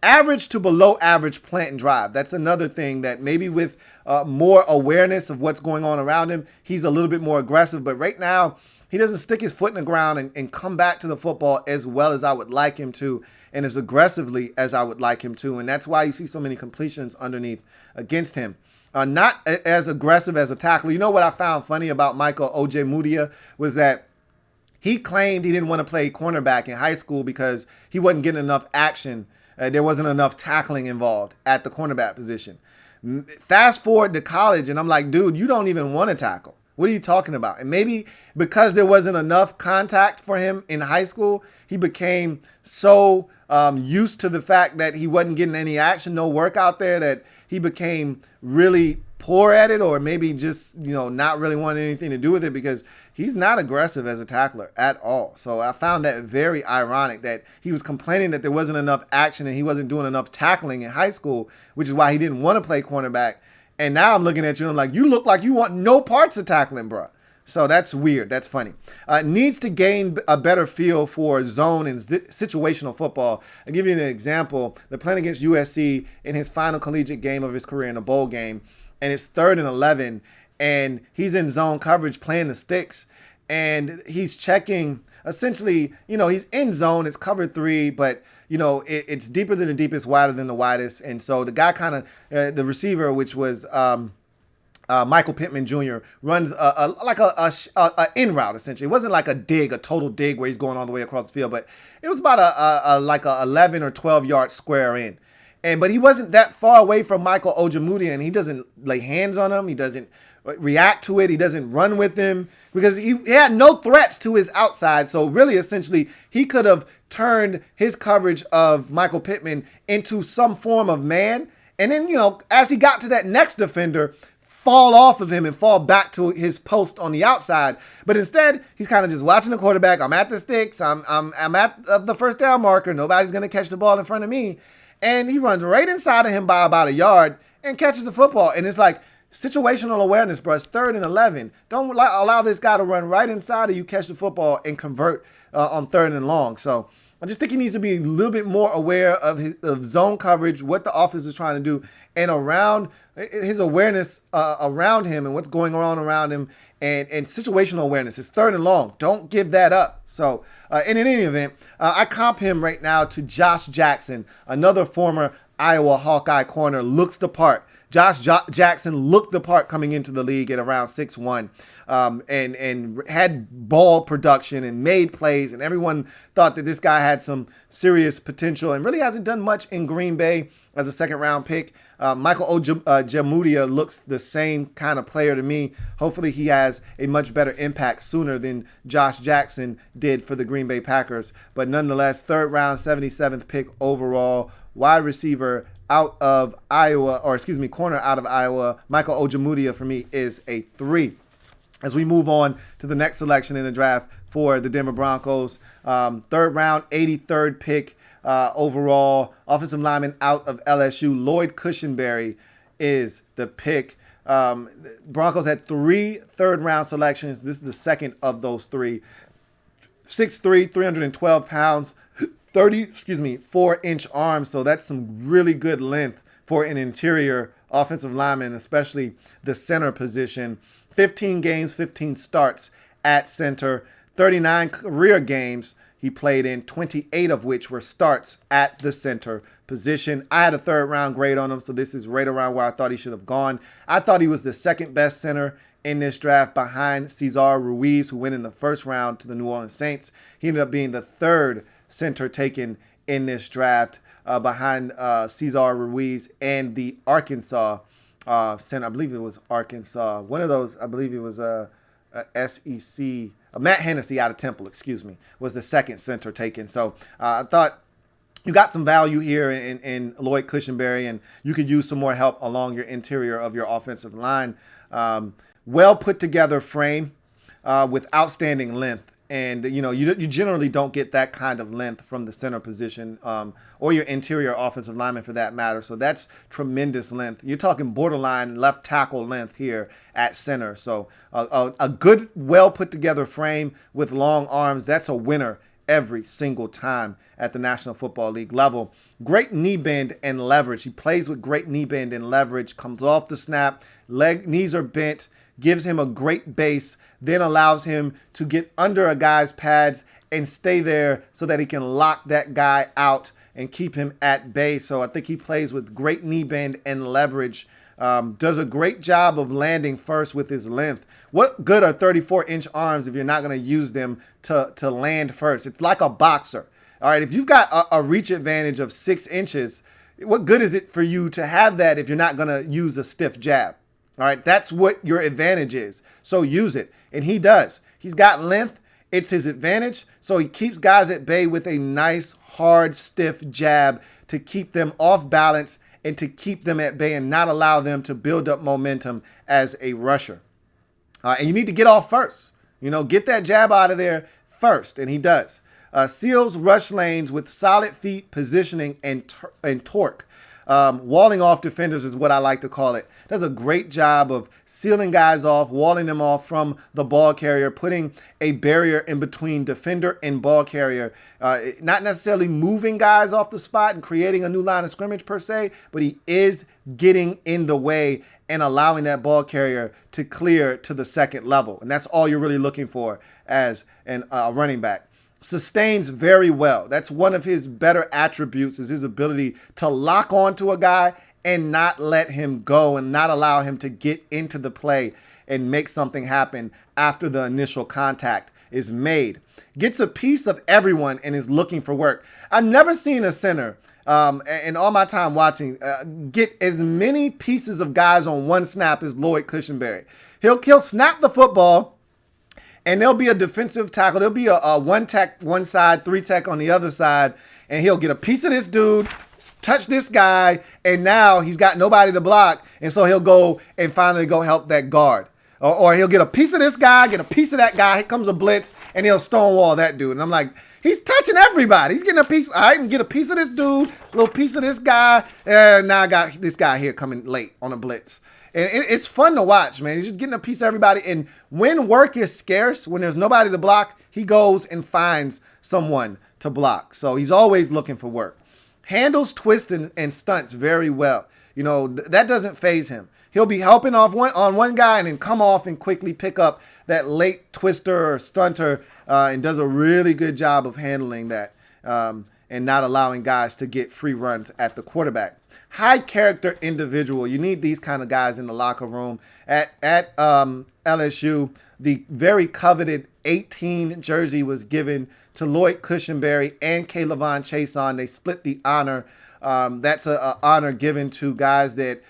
average to below average plant and drive. That's another thing that maybe with more awareness of what's going on around him, he's a little bit more aggressive. But right now, he doesn't stick his foot in the ground and come back to the football as well as I would like him to and as aggressively as I would like him to. And that's why you see so many completions underneath against him. Not as aggressive as a tackler. You know what I found funny about Michael Ojemudia was that he claimed he didn't want to play cornerback in high school because he wasn't getting enough action. There wasn't enough tackling involved at the cornerback position. Fast forward to college, and I'm like, dude, you don't even want to tackle. What are you talking about? And maybe because there wasn't enough contact for him in high school, he became so used to the fact that he wasn't getting any action, no work out there, that he became really poor at it, or maybe just, not really wanting anything to do with it, because he's not aggressive as a tackler at all. So I found that very ironic that he was complaining that there wasn't enough action and he wasn't doing enough tackling in high school, which is why he didn't want to play cornerback. And now I'm looking at you and I'm like, you look like you want no parts of tackling, bro. So that's weird. That's funny. Needs to gain a better feel for zone and situational football. I'll give you an example. They're playing against USC in his final collegiate game of his career in a bowl game. And it's 3rd and 11. And he's in zone coverage playing the sticks. And he's checking, essentially, he's in zone. It's cover 3, but, it's deeper than the deepest, wider than the widest. And so the guy kind of, the receiver, which was Michael Pittman Jr., runs like a in route, essentially. It wasn't like a total dig where he's going all the way across the field, but it was about a 11 or 12 yard square in. But he wasn't that far away from Michael Ojemudia, and he doesn't lay hands on him. He doesn't react to it. He doesn't run with him because he had no threats to his outside. So really, essentially, he could have turned his coverage of Michael Pittman into some form of man. And then, as he got to that next defender, fall off of him and fall back to his post on the outside. But instead, he's kind of just watching the quarterback. I'm at the sticks. I'm at the first down marker. Nobody's going to catch the ball in front of me. And he runs right inside of him by about a yard and catches the football. And it's like situational awareness, bro. It's 3rd and 11. Don't allow this guy to run right inside of you, catch the football, and convert on 3rd and long. So I just think he needs to be a little bit more aware of zone coverage, what the offense is trying to do, and around his awareness around him and what's going on around him, and situational awareness. It's 3rd and long. Don't give that up. So, and in any event, I comp him right now to Josh Jackson, another former Iowa Hawkeye corner, looks the part. Josh Jackson looked the part coming into the league at around 6'1", and had ball production and made plays, and everyone thought that this guy had some serious potential and really hasn't done much in Green Bay as a 2nd-round pick. Michael Ojemudia looks the same kind of player to me. Hopefully he has a much better impact sooner than Josh Jackson did for the Green Bay Packers. But nonetheless, 3rd round, 77th pick overall, wide receiver out of Iowa, corner out of Iowa. Michael Ojemudia for me is a 3. As we move on to the next selection in the draft for the Denver Broncos, 3rd round, 83rd pick overall, offensive lineman out of LSU, Lloyd Cushenberry is the pick. Broncos had 3 3rd-round selections. This is the second of those 3. 6'3", 312 pounds, 4-inch arms. So that's some really good length for an interior offensive lineman, especially the center position. 15 games, 15 starts at center, 39 career games he played in, 28 of which were starts at the center position. I had a 3rd-round grade on him, so this is right around where I thought he should have gone. I thought he was the 2nd-best center in this draft behind Cesar Ruiz, who went in the 1st round to the New Orleans Saints. He ended up being the 3rd center taken in this draft behind Cesar Ruiz and the Arkansas center. I believe it was Arkansas. One of those, I believe it was SEC. Matt Hennessy out of Temple, was the 2nd center taken. So I thought you got some value here in Lloyd Cushenberry, and you could use some more help along your interior of your offensive line. Well put together frame with outstanding length. And, you generally don't get that kind of length from the center position or your interior offensive lineman for that matter. So that's tremendous length. You're talking borderline left tackle length here at center. So a good, well put together frame with long arms, that's a winner every single time at the National Football League level. Great knee bend and leverage. He plays with great knee bend and leverage, comes off the snap, knees are bent, gives him a great base, then allows him to get under a guy's pads and stay there so that he can lock that guy out and keep him at bay. So I think he plays with great knee bend and leverage. Does a great job of landing first with his length. What good are 34-inch arms if you're not going to use them to land first? It's like a boxer. All right, if you've got a reach advantage of 6 inches, what good is it for you to have that if you're not going to use a stiff jab? All right, that's what your advantage is. So use it. And he does. He's got length. It's his advantage. So he keeps guys at bay with a nice, hard, stiff jab to keep them off balance and to keep them at bay and not allow them to build up momentum as a rusher. And you need to get off first. Get that jab out of there first. And he does. Seals rush lanes with solid feet, positioning, and torque. Walling off defenders is what I like to call it. Does a great job of sealing guys off, walling them off from the ball carrier, putting a barrier in between defender and ball carrier. Not necessarily moving guys off the spot and creating a new line of scrimmage per se, but he is getting in the way and allowing that ball carrier to clear to the second level. And that's all you're really looking for as a running back. Sustains very well. That's one of his better attributes, is his ability to lock onto a guy and not let him go and not allow him to get into the play and make something happen after the initial contact is made. Gets a piece of everyone and is looking for work. I've never seen a center in all my time watching get as many pieces of guys on one snap as Lloyd Cushenberry. He'll snap the football, and there'll be a defensive tackle. There'll be a one tech one side, 3 tech on the other side, and he'll get a piece of this dude, touch this guy, and now he's got nobody to block, and so he'll go and finally go help that guard. Or he'll get a piece of this guy, get a piece of that guy. Here comes a blitz, and he'll stonewall that dude. And I'm like, he's touching everybody. He's getting a piece. All right, and get a piece of this dude, a little piece of this guy, and now I got this guy here coming late on a blitz. And it's fun to watch, man. He's just getting a piece of everybody. And when work is scarce, when there's nobody to block, he goes and finds someone to block. So he's always looking for work. Handles twists and stunts very well. That doesn't faze him. He'll be helping off one guy and then come off and quickly pick up that late twister or stunter and does a really good job of handling that and not allowing guys to get free runs at the quarterback. High character individual. You need these kind of guys in the locker room. At LSU, the very coveted 18 jersey was given to Lloyd Cushenberry and K'Lavon Chaisson. They split the honor. That's an honor given to guys that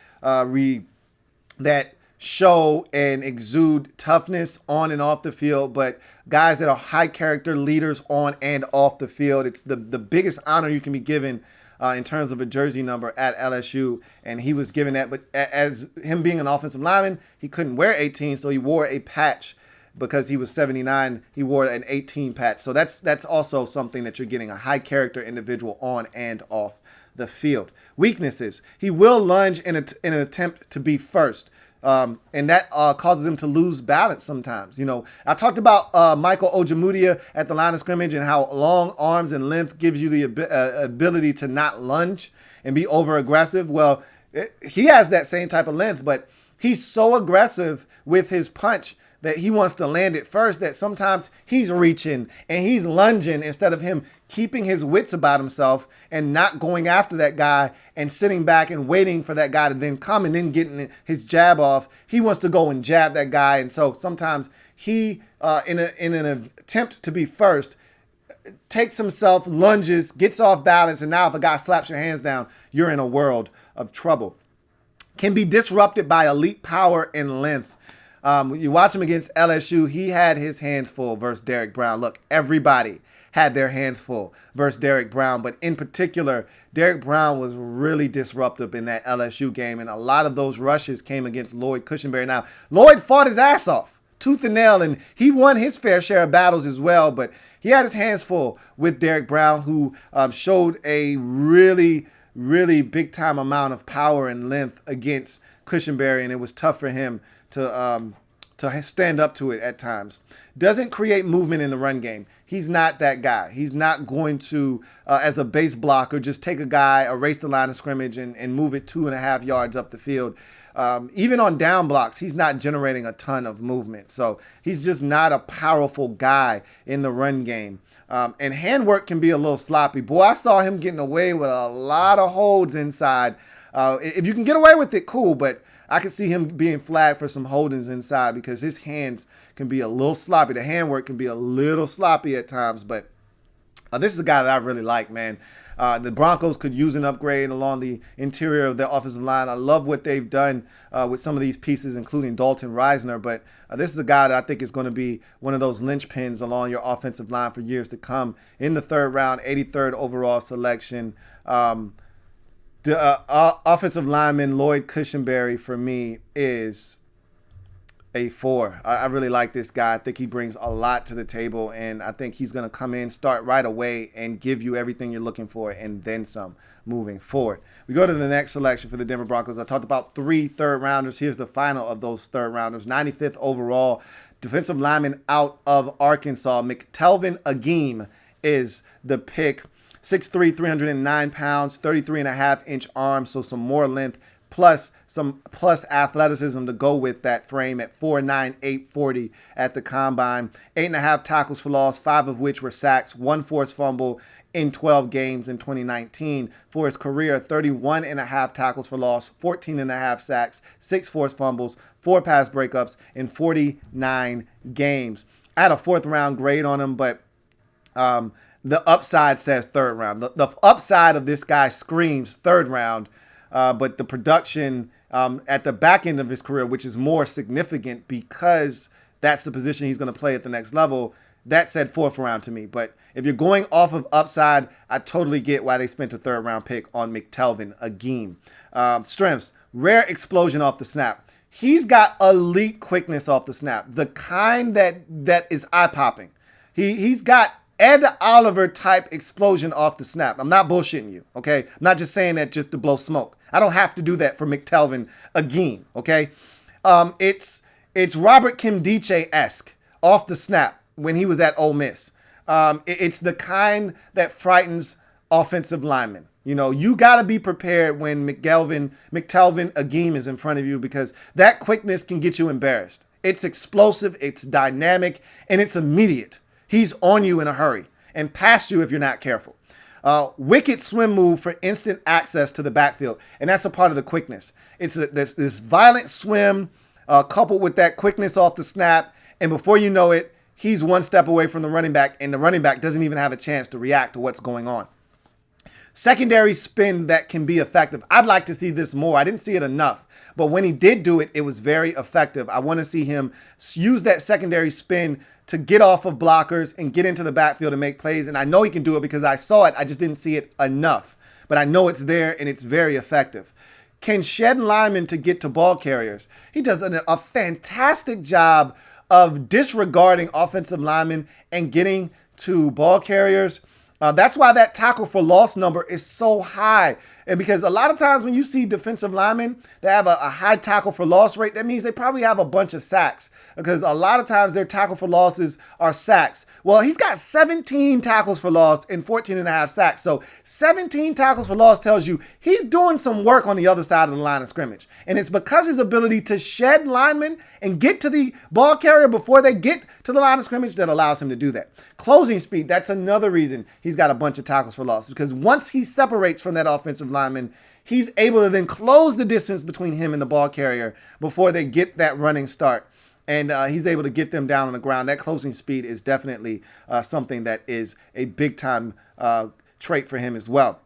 that show and exude toughness on and off the field, but guys that are high character leaders on and off the field. It's the biggest honor you can be given in terms of a jersey number at LSU, and he was given that. But as him being an offensive lineman, he couldn't wear 18, so he wore a patch. Because he was 79, he wore an 18 patch. So that's also something that you're getting, a high character individual on and off the field. Weaknesses. He will lunge in an attempt to be first. And that causes him to lose balance sometimes. I talked about Michael Ojemudia at the line of scrimmage and how long arms and length gives you the ability to not lunge and be over aggressive. Well, he has that same type of length, but he's so aggressive with his punch that he wants to land it first, that sometimes he's reaching and he's lunging instead of him keeping his wits about himself and not going after that guy and sitting back and waiting for that guy to then come and then getting his jab off. He wants to go and jab that guy. And so sometimes he, in an attempt to be first, takes himself, lunges, gets off balance, and now if a guy slaps your hands down, you're in a world of trouble. Can be disrupted by elite power and length. You watch him against LSU, he had his hands full versus Derrick Brown. Look, everybody had their hands full versus Derrick Brown, but in particular, Derrick Brown was really disruptive in that LSU game, and a lot of those rushes came against Lloyd Cushenberry. Now, Lloyd fought his ass off, tooth and nail, and he won his fair share of battles as well, but he had his hands full with Derrick Brown, who showed a really big time amount of power and length against Cushenberry, and it was tough for him to to stand up to it at times. Doesn't create movement in the run game. He's not that guy. He's not going to, as a base blocker, just take a guy, erase the line of scrimmage, and move it 2.5 yards up the field. Even on down blocks, he's not generating a ton of movement. So he's just not a powerful guy in the run game. And handwork can be a little sloppy. Boy, I saw him getting away with a lot of holds inside. If you can get away with it, cool, but I could see him being flagged for some holdings inside because his hands can be a little sloppy. The handwork can be a little sloppy at times, but this is a guy that I really like, man. The Broncos could use an upgrade along the interior of their offensive line. I love what they've done with some of these pieces, including Dalton Reisner, but this is a guy that I think is going to be one of those linchpins along your offensive line for years to come. In the 3rd round, 83rd overall selection. The offensive lineman, Lloyd Cushenberry, for me, is a 4. I really like this guy. I think he brings a lot to the table, and I think he's going to come in, start right away, and give you everything you're looking for, and then some moving forward. We go to the next selection for the Denver Broncos. I talked about 3 third-rounders. Here's the final of those third-rounders. 95th overall, defensive lineman out of Arkansas, McTelvin Agim is the pick. 6'3", 309 pounds, 33.5-inch arms, so some more length, plus athleticism to go with that frame at 4'9", 840 at the combine. 8.5 tackles for loss, 5 of which were sacks, 1 forced fumble in 12 games in 2019. For his career, 31.5 tackles for loss, 14.5 sacks, 6 forced fumbles, 4 pass breakups in 49 games. I had a 4th round grade on him, but the upside says 3rd round. The upside of this guy screams 3rd round, but the production at the back end of his career, which is more significant because that's the position he's going to play at the next level, that said 4th round to me. But if you're going off of upside, I totally get why they spent a 3rd round pick on McTelvin Agim. Strengths, rare explosion off the snap. He's got elite quickness off the snap, the kind that is eye-popping. He's got Ed Oliver type explosion off the snap. I'm not bullshitting you, okay? I'm not just saying that just to blow smoke. I don't have to do that for McTelvin Agim, okay? It's Robert Kimdiche-esque off the snap when he was at Ole Miss. It's the kind that frightens offensive linemen. You know, you got to be prepared when McTelvin Agim is in front of you because that quickness can get you embarrassed. It's explosive, it's dynamic, and it's immediate. He's on you in a hurry and past you if you're not careful. Wicked swim move for instant access to the backfield, and that's a part of the quickness. It's this violent swim coupled with that quickness off the snap, and before you know it, he's one step away from the running back, and the running back doesn't even have a chance to react to what's going on. Secondary spin that can be effective. I'd like to see this more. I didn't see it enough, but when he did do it, it was very effective. I want to see him use that secondary spin to get off of blockers and get into the backfield and make plays. And I know he can do it because I saw it. I just didn't see it enough. But I know it's there and it's very effective. Can shed linemen to get to ball carriers. He does a fantastic job of disregarding offensive linemen and getting to ball carriers. That's why that tackle for loss number is so high. And because a lot of times when you see defensive linemen that have a high tackle for loss rate, that means they probably have a bunch of sacks because a lot of times their tackle for losses are sacks. Well, he's got 17 tackles for loss and 14.5 sacks. So 17 tackles for loss tells you he's doing some work on the other side of the line of scrimmage. And it's because his ability to shed linemen and get to the ball carrier before they get to the line of scrimmage that allows him to do that. Closing speed, that's another reason he's got a bunch of tackles for loss because once he separates from that offensive lineman, he's able to then close the distance between him and the ball carrier before they get that running start. And he's able to get them down on the ground. That closing speed is definitely something that is a big-time trait for him as well.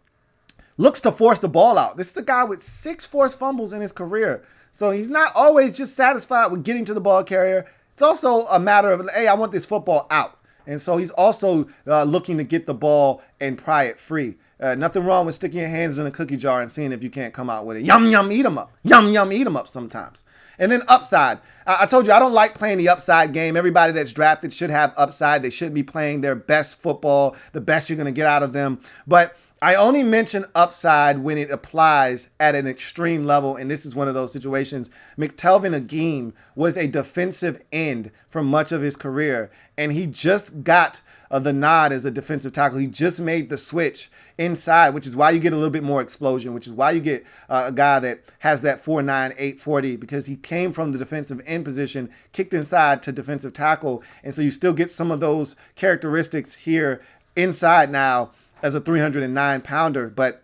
Looks to force the ball out. This is a guy with 6 forced fumbles in his career. So he's not always just satisfied with getting to the ball carrier. It's also a matter of, hey, I want this football out. And so he's also looking to get the ball and pry it free. Nothing wrong with sticking your hands in a cookie jar and seeing if you can't come out with it. Yum, yum, eat 'em up. Yum, yum, eat 'em up sometimes. And then upside. I told you I don't like playing the upside game. Everybody that's drafted should have upside. They should be playing their best football, the best you're going to get out of them. But I only mention upside when it applies at an extreme level, and this is one of those situations. McTelvin Agim was a defensive end for much of his career, and he just got the nod as a defensive tackle. He just made the switch inside, which is why you get a little bit more explosion, which is why you get a guy that has that 4'9", 840, because he came from the defensive end position, kicked inside to defensive tackle, and so you still get some of those characteristics here inside now as a 309-pounder. But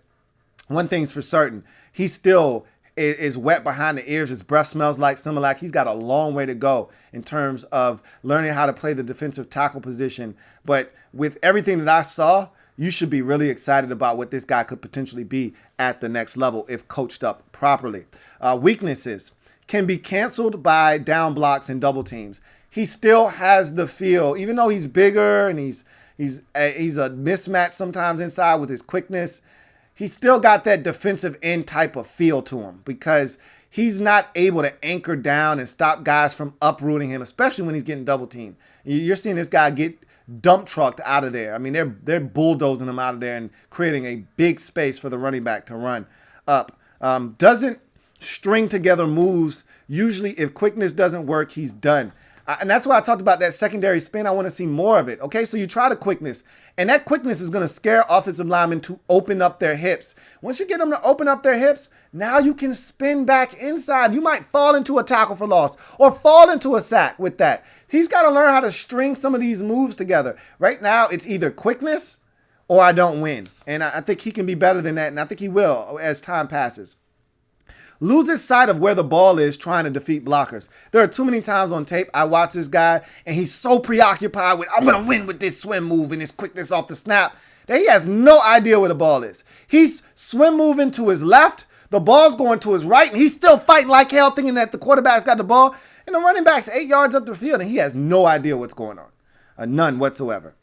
one thing's for certain, he still is wet behind the ears. His breath smells like Similac. He's got a long way to go in terms of learning how to play the defensive tackle position. But with everything that I saw, you should be really excited about what this guy could potentially be at the next level if coached up properly. Weaknesses can be canceled by down blocks and double teams. He still has the feel, even though he's bigger and he's a mismatch sometimes inside with his quickness. He's still got that defensive end type of feel to him because he's not able to anchor down and stop guys from uprooting him, especially when he's getting double teamed. You're seeing this guy get dump trucked out of there. I mean, they're bulldozing him out of there and creating a big space for the running back to run up. Doesn't string together moves. Usually if quickness doesn't work, he's done. And that's why I talked about that secondary spin. I want to see more of it. Okay, so you try the quickness, and that quickness is going to scare offensive linemen to open up their hips. Once you get them to open up their hips, now you can spin back inside. You might fall into a tackle for loss or fall into a sack with that. He's got to learn how to string some of these moves together. Right now, it's either quickness or I don't win. And I think he can be better than that, and I think he will as time passes. Loses sight of where the ball is trying to defeat blockers. There are too many times on tape I watch this guy and he's so preoccupied with, I'm going to win with this swim move and his quickness off the snap, that he has no idea where the ball is. He's swim moving to his left, the ball's going to his right, and he's still fighting like hell thinking that the quarterback's got the ball, and the running back's 8 yards up the field and he has no idea what's going on. None whatsoever.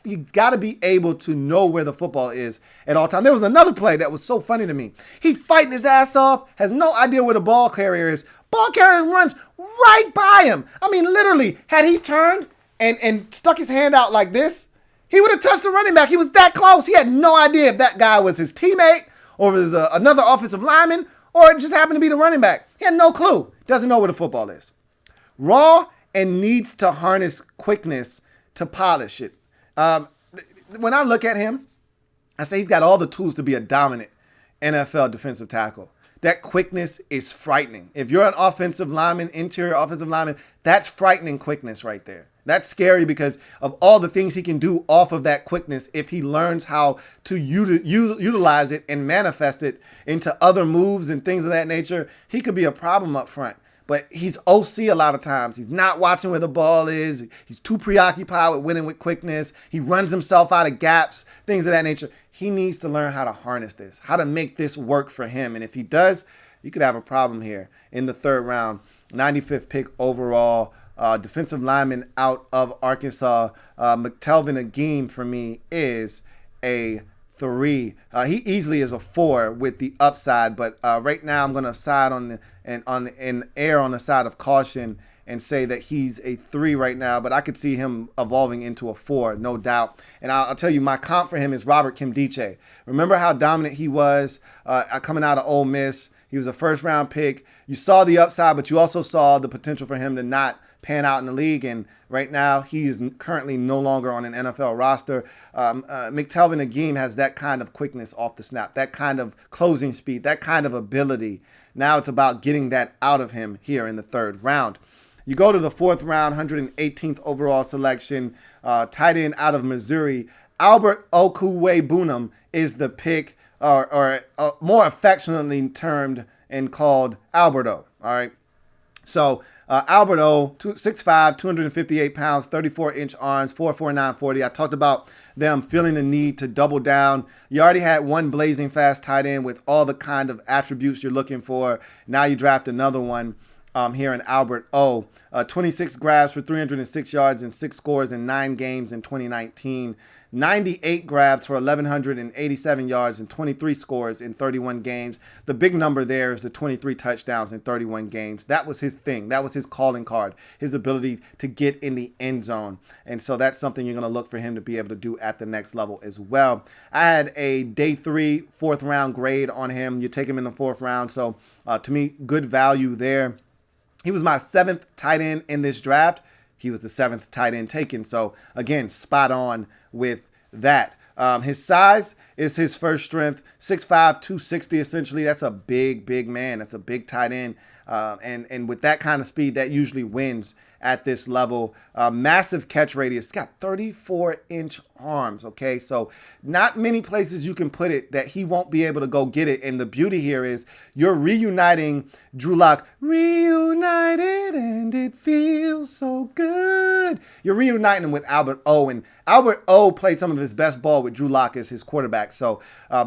He's got to be able to know where the football is at all times. There was another play that was so funny to me. He's fighting his ass off, has no idea where the ball carrier is. Ball carrier runs right by him. I mean, literally, had he turned and stuck his hand out like this, he would have touched the running back. He was that close. He had no idea if that guy was his teammate or was another offensive lineman or it just happened to be the running back. He had no clue. Doesn't know where the football is. Raw and needs to harness quickness to polish it. When I look at him, I say he's got all the tools to be a dominant NFL defensive tackle. That quickness is frightening. If you're an offensive lineman, interior offensive lineman, that's frightening quickness right there. That's scary because of all the things he can do off of that quickness if he learns how to utilize it and manifest it into other moves and things of that nature. He could be a problem up front. But he's OC a lot of times. He's not watching where the ball is. He's too preoccupied with winning with quickness. He runs himself out of gaps, things of that nature. He needs to learn how to harness this, how to make this work for him. And if he does, you could have a problem here in the third round. 95th pick overall. Defensive lineman out of Arkansas. McTelvin Agim for me is a 3. He easily is a 4 with the upside, but right now I'm going to side on the side of caution and say that he's a 3 right now, but I could see him evolving into a 4, no doubt. And I'll tell you, my comp for him is Robert Kimdiche. Remember how dominant he was coming out of Ole Miss? He was a first-round pick. You saw the upside, but you also saw the potential for him to not pan out in the league, and right now he is currently no longer on an NFL roster. McTelvin Agim has that kind of quickness off the snap, that kind of closing speed, that kind of ability. Now it's about getting that out of him here in the third round. You go to the fourth round, 118th overall selection, tight end out of Missouri. Albert Okwuegbunam is the pick, or more affectionately termed and called Alberto. All right. So Alberto, 6'5", 258 pounds, 34-inch arms, 4'4", 940. I talked about them feeling the need to double down. You already had one blazing fast tight end with all the kind of attributes you're looking for. Now you draft another one. here in Albert O. 26 grabs for 306 yards and 6 scores in 9 games in 2019. 98 grabs for 1,187 yards and 23 scores in 31 games. The big number there is the 23 touchdowns in 31 games. That was his thing. That was his calling card, his ability to get in the end zone. And so that's something you're going to look for him to be able to do at the next level as well. I had a day 3, 4th round grade on him. You take him in the 4th round. So to me, good value there. He was my 7th tight end in this draft. He was the 7th tight end taken. So, again, spot on with that. His size is his first strength, 6'5", 260 essentially. That's a big man. That's a big tight end. And with that kind of speed, that usually wins at this level. Massive catch radius. It's got 34-inch arms, okay? So not many places you can put it that he won't be able to go get it. And the beauty here is you're reuniting Drew Lock. Reunited and it feels so good. You're reuniting him with Albert O. And Albert O played some of his best ball with Drew Lock as his quarterback. So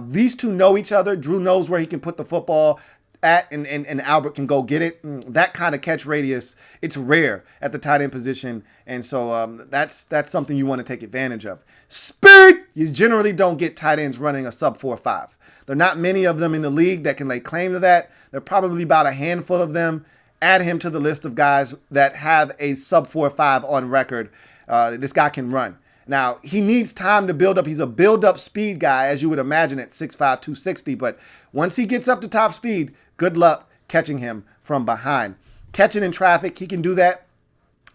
these two know each other. Drew knows where he can put the football at, and Albert can go get it. That kind of catch radius, it's rare at the tight end position, and so that's something you want to take advantage of. Speed! You generally don't get tight ends running a sub 4.5. There are not many of them in the league that can lay claim to that. There are probably about a handful of them. Add him to the list of guys that have a sub 4.5 on record. This guy can run. Now, he needs time to build up. He's a build-up speed guy, as you would imagine, at 6'5", 260. But once he gets up to top speed, good luck catching him from behind. Catching in traffic, he can do that.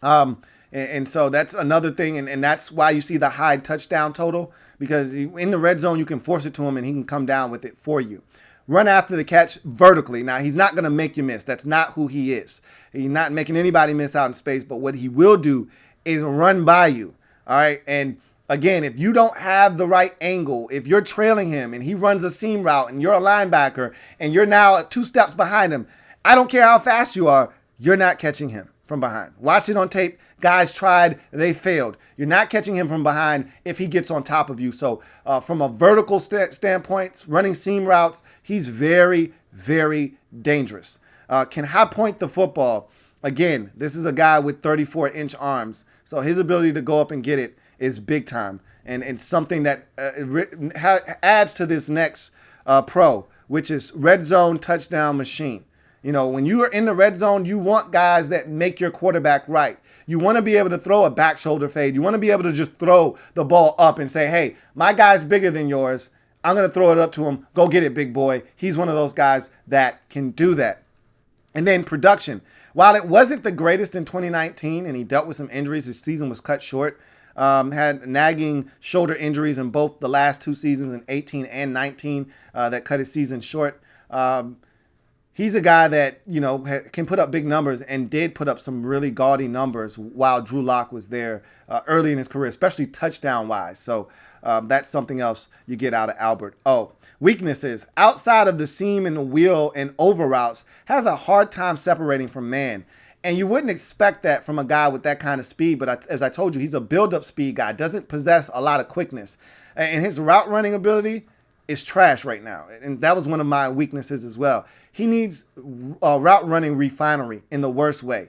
And so that's another thing, and that's why you see the high touchdown total, because in the red zone, you can force it to him, and he can come down with it for you. Run after the catch vertically. Now, he's not going to make you miss. That's not who he is. He's not making anybody miss out in space, but what he will do is run by you. All right. And again, if you don't have the right angle, if you're trailing him and he runs a seam route and you're a linebacker and you're now 2 steps behind him, I don't care how fast you are, you're not catching him from behind. Watch it on tape. Guys tried, they failed. You're not catching him from behind if he gets on top of you. So from a vertical standpoint, running seam routes, he's very, very dangerous. Can high point the football. Again, this is a guy with 34-inch arms. So his ability to go up and get it is big time. And it's something that adds to this next pro, which is red zone touchdown machine. You know, when you are in the red zone, you want guys that make your quarterback right. You want to be able to throw a back shoulder fade. You want to be able to just throw the ball up and say, hey, my guy's bigger than yours. I'm going to throw it up to him. Go get it, big boy. He's one of those guys that can do that. And then production. While it wasn't the greatest in 2019 and he dealt with some injuries, his season was cut short. Had nagging shoulder injuries in both the last 2 seasons in 18 and 19 that cut his season short. He's a guy that, you know, can put up big numbers and did put up some really gaudy numbers while Drew Lock was there early in his career, especially touchdown-wise. So that's something else you get out of Albert. Oh, weaknesses. Outside of the seam and the wheel and over routes, has a hard time separating from man. And you wouldn't expect that from a guy with that kind of speed. But as I told you, he's a build-up speed guy. Doesn't possess a lot of quickness. And his route running ability is trash right now. And that was one of my weaknesses as well. He needs route running refinery in the worst way.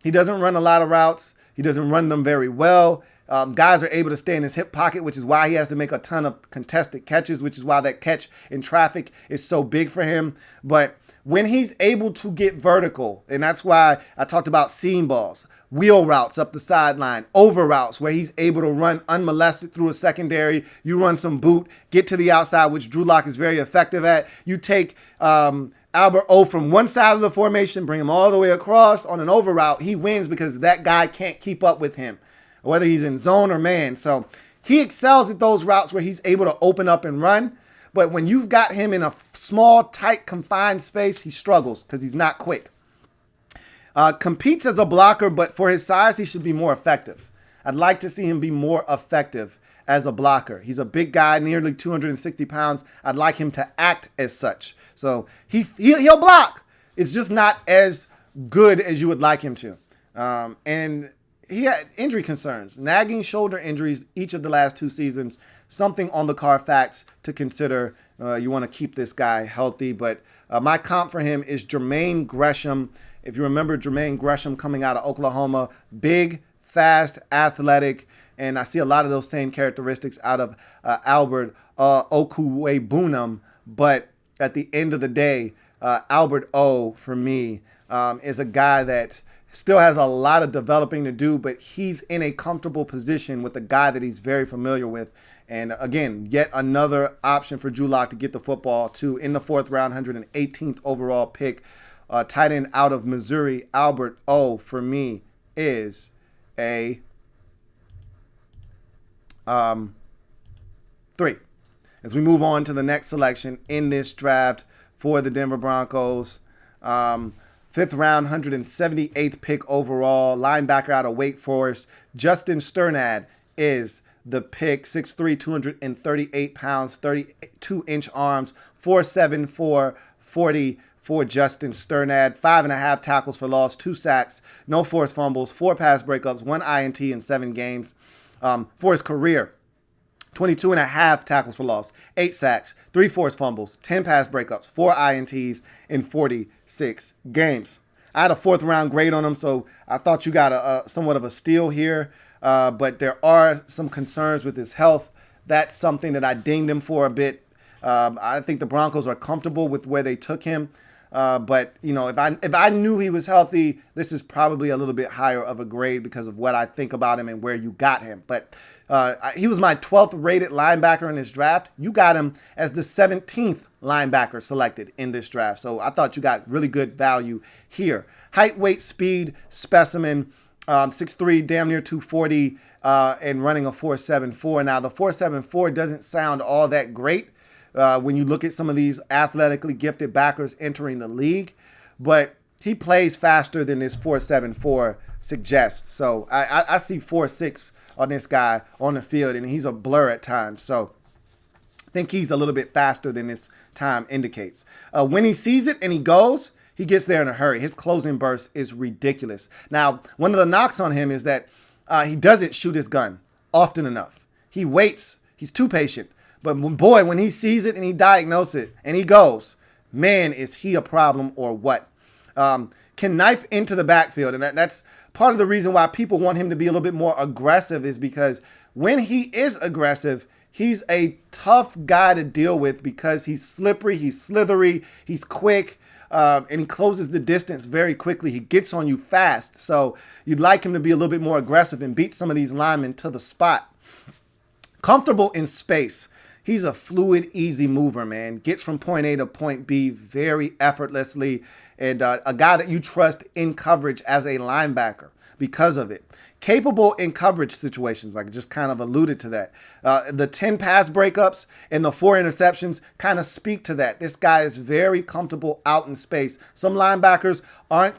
He doesn't run a lot of routes. He doesn't run them very well. Guys are able to stay in his hip pocket, which is why he has to make a ton of contested catches, which is why that catch in traffic is so big for him. But when he's able to get vertical, and that's why I talked about seam balls, wheel routes up the sideline, over routes where he's able to run unmolested through a secondary. You run some boot, get to the outside, which Drew Lock is very effective at. You take Albert O from one side of the formation, bring him all the way across on an over route. He wins because that guy can't keep up with him, whether he's in zone or man. So he excels at those routes where he's able to open up and run. But when you've got him in a small, tight, confined space, he struggles because he's not quick. Competes as a blocker, but for his size, he should be more effective. I'd like to see him be more effective as a blocker. He's a big guy, nearly 260 pounds. I'd like him to act as such. So he'll block. It's just not as good as you would like him to. And he had injury concerns, nagging shoulder injuries each of the last 2 seasons. Something on the Carfax to consider. You want to keep this guy healthy. But my comp for him is Jermaine Gresham. If you remember Jermaine Gresham coming out of Oklahoma, big, fast, athletic, and I see a lot of those same characteristics out of Albert Okwuegbunam. But at the end of the day, Albert O, for me, is a guy that still has a lot of developing to do, but he's in a comfortable position with a guy that he's very familiar with. And again, yet another option for Drew Lock to get the football to in the 4th round, 118th overall pick. Tight end out of Missouri, Albert O, for me, is a 3. As we move on to the next selection in this draft for the Denver Broncos, 5th round, 178th pick overall, linebacker out of Wake Forest, Justin Strnad is the pick. 6'3", 238 pounds, 32-inch arms, 4'7", 40 for Justin Strnad. 5.5 tackles for loss, 2 sacks, no forced fumbles, 4 pass breakups, 1 INT in 7 games. For his career, 22.5 tackles for loss, 8 sacks, 3 forced fumbles, 10 pass breakups, 4 INTs in 46 games. I had a 4th round grade on him, so I thought you got a somewhat of a steal here. But there are some concerns with his health. That's something that I dinged him for a bit. I think the Broncos are comfortable with where they took him. But you know, if I knew he was healthy, this is probably a little bit higher of a grade because of what I think about him and where you got him. But he was my 12th rated linebacker in this draft. You got him as the 17th linebacker selected in this draft. So I thought you got really good value here. Height, weight, speed, specimen, 6'3", damn near 240, and running a 4.74. Now the 4.74 doesn't sound all that great when you look at some of these athletically gifted backers entering the league, but he plays faster than this 4.74 suggests. So I see 4.6 on this guy on the field, and he's a blur at times. So I think he's a little bit faster than this time indicates. When he sees it and he goes, he gets there in a hurry. His closing burst is ridiculous. Now, one of the knocks on him is that he doesn't shoot his gun often enough. He waits. He's too patient. But boy, when he sees it and he diagnoses it and he goes, man, is he a problem or what? Can knife into the backfield. And that's part of the reason why people want him to be a little bit more aggressive, is because when he is aggressive, he's a tough guy to deal with because he's slippery, he's slithery, he's quick, and he closes the distance very quickly. He gets on you fast. So you'd like him to be a little bit more aggressive and beat some of these linemen to the spot. Comfortable in space. He's a fluid, easy mover, man. Gets from point A to point B very effortlessly. And a guy that you trust in coverage as a linebacker because of it. Capable in coverage situations, like I just kind of alluded to that. The 10 pass breakups and the 4 interceptions kind of speak to that. This guy is very comfortable out in space. Some linebackers aren't,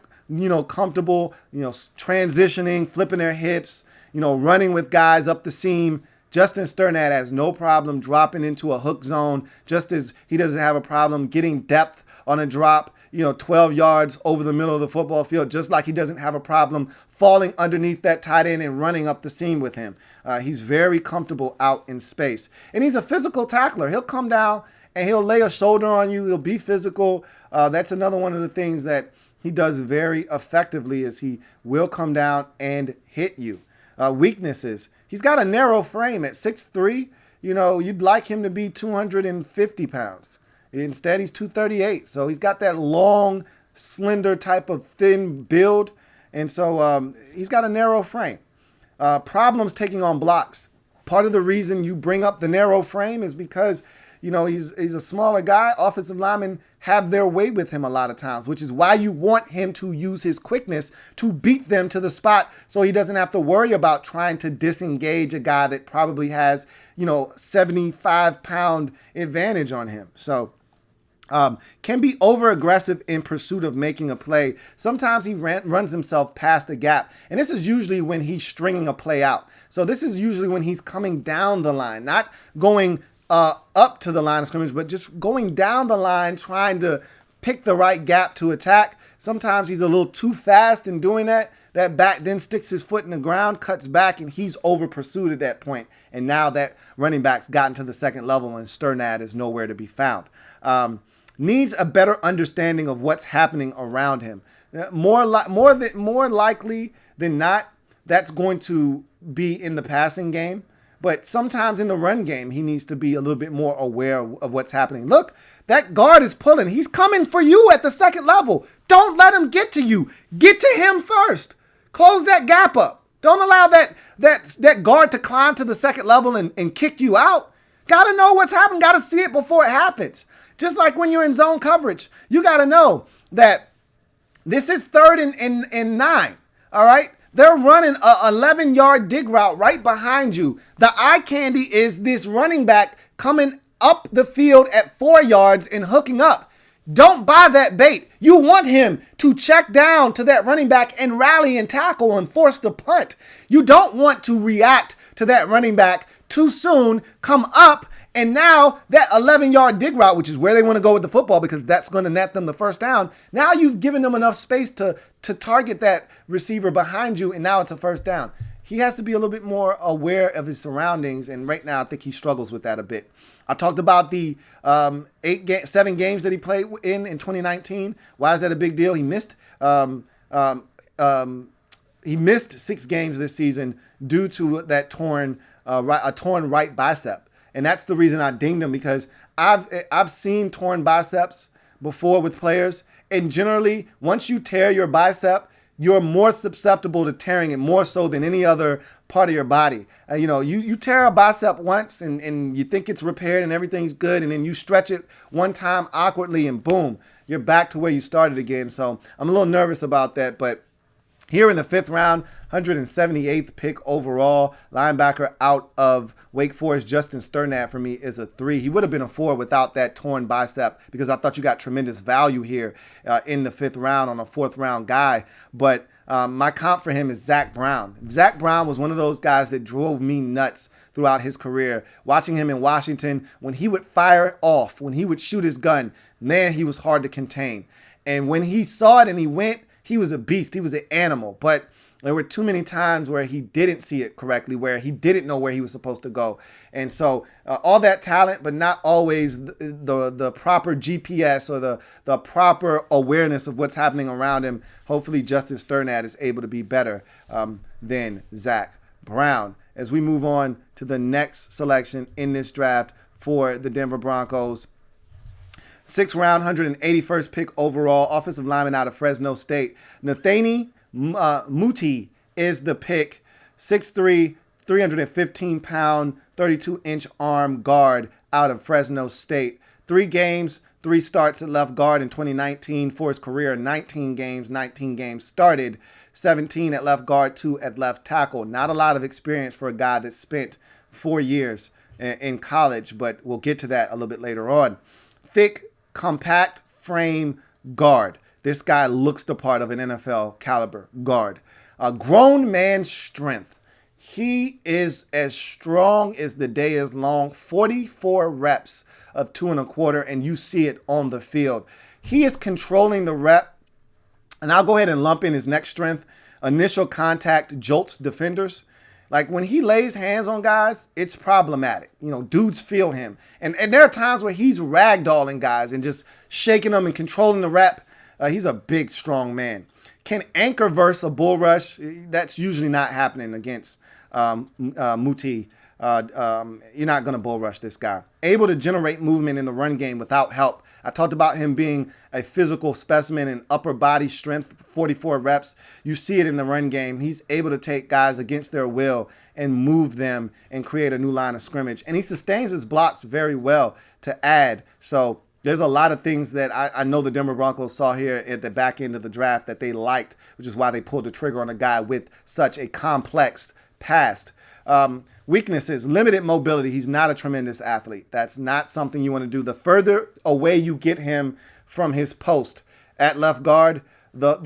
comfortable, transitioning, flipping their hips, running with guys up the seam. Justin Strnad has no problem dropping into a hook zone, just as he doesn't have a problem getting depth on a drop, 12 yards over the middle of the football field, just like he doesn't have a problem falling underneath that tight end and running up the seam with him. He's very comfortable out in space. And he's a physical tackler. He'll come down and he'll lay a shoulder on you. He'll be physical. That's another one of the things that he does very effectively, is he will come down and hit you. Weaknesses. He's got a narrow frame at 6'3". You'd like him to be 250 pounds. Instead, he's 238. So he's got that long, slender type of thin build. And so he's got a narrow frame. Problems taking on blocks. Part of the reason you bring up the narrow frame is because, he's a smaller guy. Offensive linemen have their way with him a lot of times, which is why you want him to use his quickness to beat them to the spot so he doesn't have to worry about trying to disengage a guy that probably has, 75-pound advantage on him. So can be over-aggressive in pursuit of making a play. Sometimes he runs himself past a gap, and this is usually when he's stringing a play out. So this is usually when he's coming down the line, not going up to the line of scrimmage, but just going down the line, trying to pick the right gap to attack. Sometimes he's a little too fast in doing that. That back then sticks his foot in the ground, cuts back, and he's over pursued at that point. And now that running back's gotten to the second level and Strnad is nowhere to be found. Needs a better understanding of what's happening around him. More likely than not, that's going to be in the passing game. But sometimes in the run game, he needs to be a little bit more aware of what's happening. Look, that guard is pulling. He's coming for you at the second level. Don't let him get to you. Get to him first. Close that gap up. Don't allow that guard to climb to the second level and kick you out. Got to know what's happening. Got to see it before it happens. Just like when you're in zone coverage, you got to know that this is 3rd and 9. All right. They're running a 11-yard dig route right behind you. The eye candy is this running back coming up the field at 4 yards and hooking up. Don't buy that bait. You want him to check down to that running back and rally and tackle and force the punt. You don't want to react to that running back too soon, come up, and now that 11-yard dig route, which is where they want to go with the football because that's going to net them the first down. Now you've given them enough space to target that receiver behind you, and now it's a first down. He has to be a little bit more aware of his surroundings, and right now I think he struggles with that a bit. I talked about the 7 games that he played in 2019. Why is that a big deal? He missed 6 games this season due to that torn right bicep. And that's the reason I dinged him, because I've seen torn biceps before with players. And generally, once you tear your bicep, you're more susceptible to tearing it more so than any other part of your body. You tear a bicep once and you think it's repaired and everything's good. And then you stretch it one time awkwardly and boom, you're back to where you started again. So I'm a little nervous about that. But here in the 5th round, 178th pick overall, linebacker out of Wake Forest, Justin Strnad for me is a 3. He would have been a 4 without that torn bicep, because I thought you got tremendous value here in the 5th round on a 4th round guy. But my comp for him is Zach Brown. Zach Brown was one of those guys that drove me nuts throughout his career. Watching him in Washington, when he would fire off, when he would shoot his gun, man, he was hard to contain. And when he saw it and he went, he was a beast. He was an animal. But there were too many times where he didn't see it correctly, where he didn't know where he was supposed to go. And so all that talent, but not always the proper GPS or the proper awareness of what's happening around him. Hopefully Justin Strnad is able to be better than Zach Brown. As we move on to the next selection in this draft for the Denver Broncos, 6th round, 181st pick overall, offensive lineman out of Fresno State. Netane Muti is the pick. 6'3", 315-pound, 32-inch arm guard out of Fresno State. 3 games, 3 starts at left guard in 2019 for his career. 19 games started. 17 at left guard, 2 at left tackle. Not a lot of experience for a guy that spent 4 years in college, but we'll get to that a little bit later on. Thick, compact frame guard. This guy looks the part of an NFL caliber guard. A grown man's strength. He is as strong as the day is long. 44 reps of 2 1/4, and you see it on the field. He is controlling the rep, and I'll go ahead and lump in his next strength. Initial contact jolts defenders. Like when he lays hands on guys, it's problematic. Dudes feel him. And there are times where he's ragdolling guys and just shaking them and controlling the rep. He's a big, strong man. Can anchor verse a bull rush? That's usually not happening against Muti. You're not going to bull rush this guy. Able to generate movement in the run game without help. I talked about him being a physical specimen in upper body strength, 44 reps. You see it in the run game. He's able to take guys against their will and move them and create a new line of scrimmage. And he sustains his blocks very well to add. So there's a lot of things that I know the Denver Broncos saw here at the back end of the draft that they liked, which is why they pulled the trigger on a guy with such a complex past. Weaknesses, limited mobility. He's not a tremendous athlete. That's not something you want to do. The further away you get him from his post at left guard, the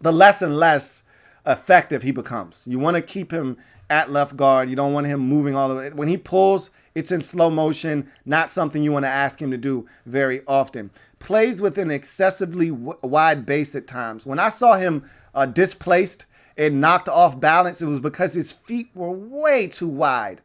less and less effective he becomes. You want to keep him at left guard. You don't want him moving all the way. When he pulls, it's in slow motion, not something you want to ask him to do very often. Plays with an excessively wide base at times. When I saw him displaced and knocked off balance, it was because his feet were way too wide,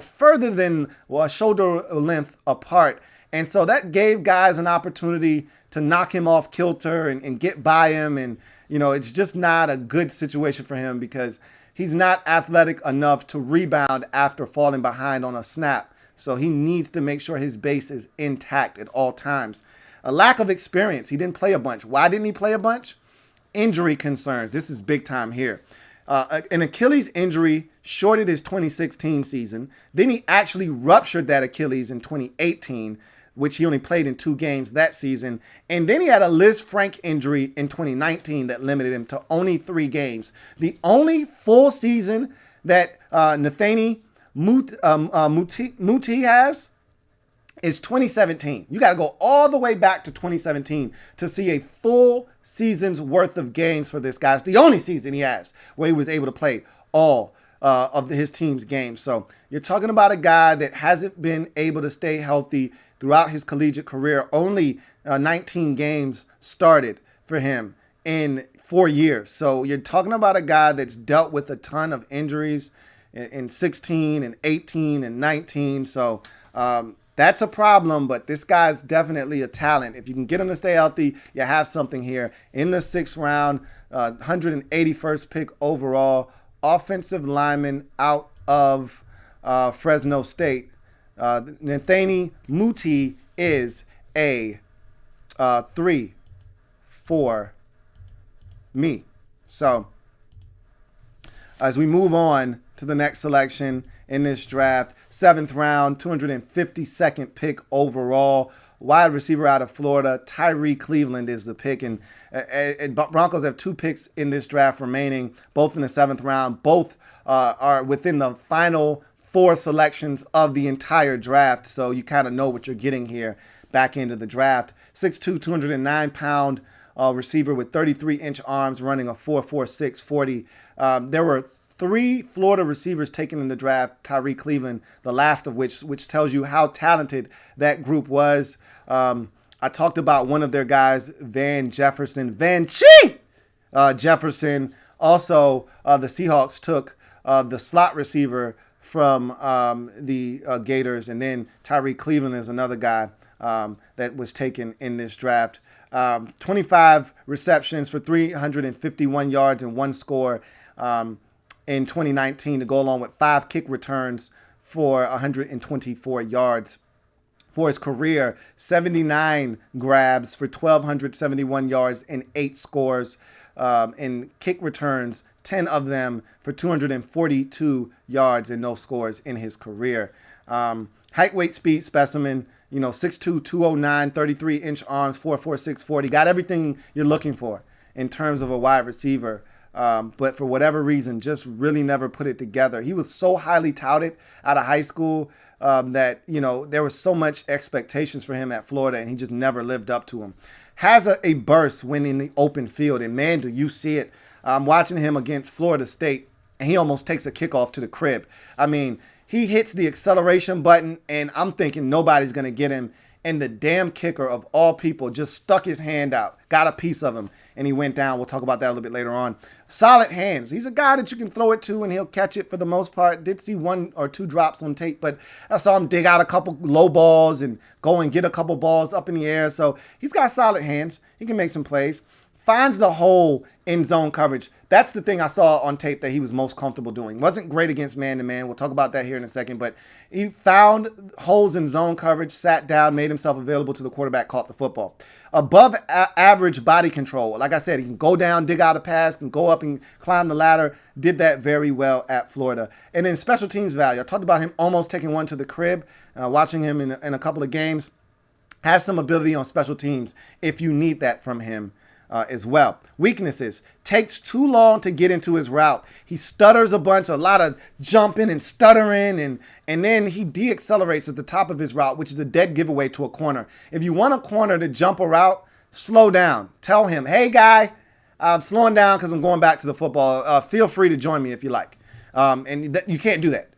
further than shoulder length apart. And so that gave guys an opportunity to knock him off kilter and get by him. And, it's just not a good situation for him because he's not athletic enough to rebound after falling behind on a snap. So he needs to make sure his base is intact at all times. A lack of experience. He didn't play a bunch. Why didn't he play a bunch? Injury concerns. This is big time here. An Achilles injury shorted his 2016 season. Then he actually ruptured that Achilles in 2018, which he only played in 2 games that season. And then he had a Liz Frank injury in 2019 that limited him to only 3 games. The only full season that Netane Muti has is 2017. You got to go all the way back to 2017 to see a full season's worth of games for this guy. It's the only season he has where he was able to play all of his team's games. So you're talking about a guy that hasn't been able to stay healthy throughout his collegiate career. Only 19 games started for him in 4 years. So you're talking about a guy that's dealt with a ton of injuries in 16 and 18 and 19. So that's a problem, but this guy's definitely a talent. If you can get him to stay healthy, you have something here. In the 6th round, 181st pick overall, offensive lineman out of Fresno State. Netane Muti is a 3 for me. So as we move on to the next selection in this draft, 7th round, 252nd pick overall, wide receiver out of Florida, Tyrie Cleveland is the pick. And Broncos have 2 picks in this draft remaining, both in the 7th round. Both are within the final 4 selections of the entire draft. So you kind of know what you're getting here back into the draft. 6'2", 209-pound receiver with 33-inch arms, running a 4.46 40. There were 3 Florida receivers taken in the draft, Tyrie Cleveland, the last of which tells you how talented that group was. I talked about one of their guys, Van Jefferson. Jefferson. Also, the Seahawks took the slot receiver from the Gators, and then Tyrie Cleveland is another guy that was taken in this draft. 25 receptions for 351 yards and 1 score in 2019 to go along with 5 kick returns for 124 yards. For his career, 79 grabs for 1,271 yards and 8 scores. In kick returns, 10 of them for 242 yards and no scores in his career. Height, weight, speed specimen, 6'2", 209, 33-inch arms, 4.46 40. Got everything you're looking for in terms of a wide receiver. But for whatever reason, just really never put it together. He was so highly touted out of high school that, there was so much expectations for him at Florida, and he just never lived up to them. Has a burst when in the open field, and man, do you see it. I'm watching him against Florida State, and he almost takes a kickoff to the crib. I mean, he hits the acceleration button, and I'm thinking nobody's going to get him. And the damn kicker of all people just stuck his hand out, got a piece of him, and he went down. We'll talk about that a little bit later on. Solid hands. He's a guy that you can throw it to, and he'll catch it for the most part. Did see 1 or 2 drops on tape, but I saw him dig out a couple low balls and go and get a couple balls up in the air. So he's got solid hands. He can make some plays. Finds the hole in zone coverage. That's the thing I saw on tape that he was most comfortable doing. Wasn't great against man-to-man. We'll talk about that here in a second. But he found holes in zone coverage, sat down, made himself available to the quarterback, caught the football. Above average body control. Like I said, he can go down, dig out a pass, can go up and climb the ladder. Did that very well at Florida. And then special teams value. I talked about him almost taking one to the crib, watching him in a couple of games. Has some ability on special teams if you need that from him. As well. Weaknesses. Takes too long to get into his route. He stutters a bunch, a lot of jumping and stuttering, and then he de-accelerates at the top of his route, which is a dead giveaway to a corner. If you want a corner to jump a route, slow down. Tell him, hey, guy, I'm slowing down because I'm going back to the football. Feel free to join me if you like. You can't do that.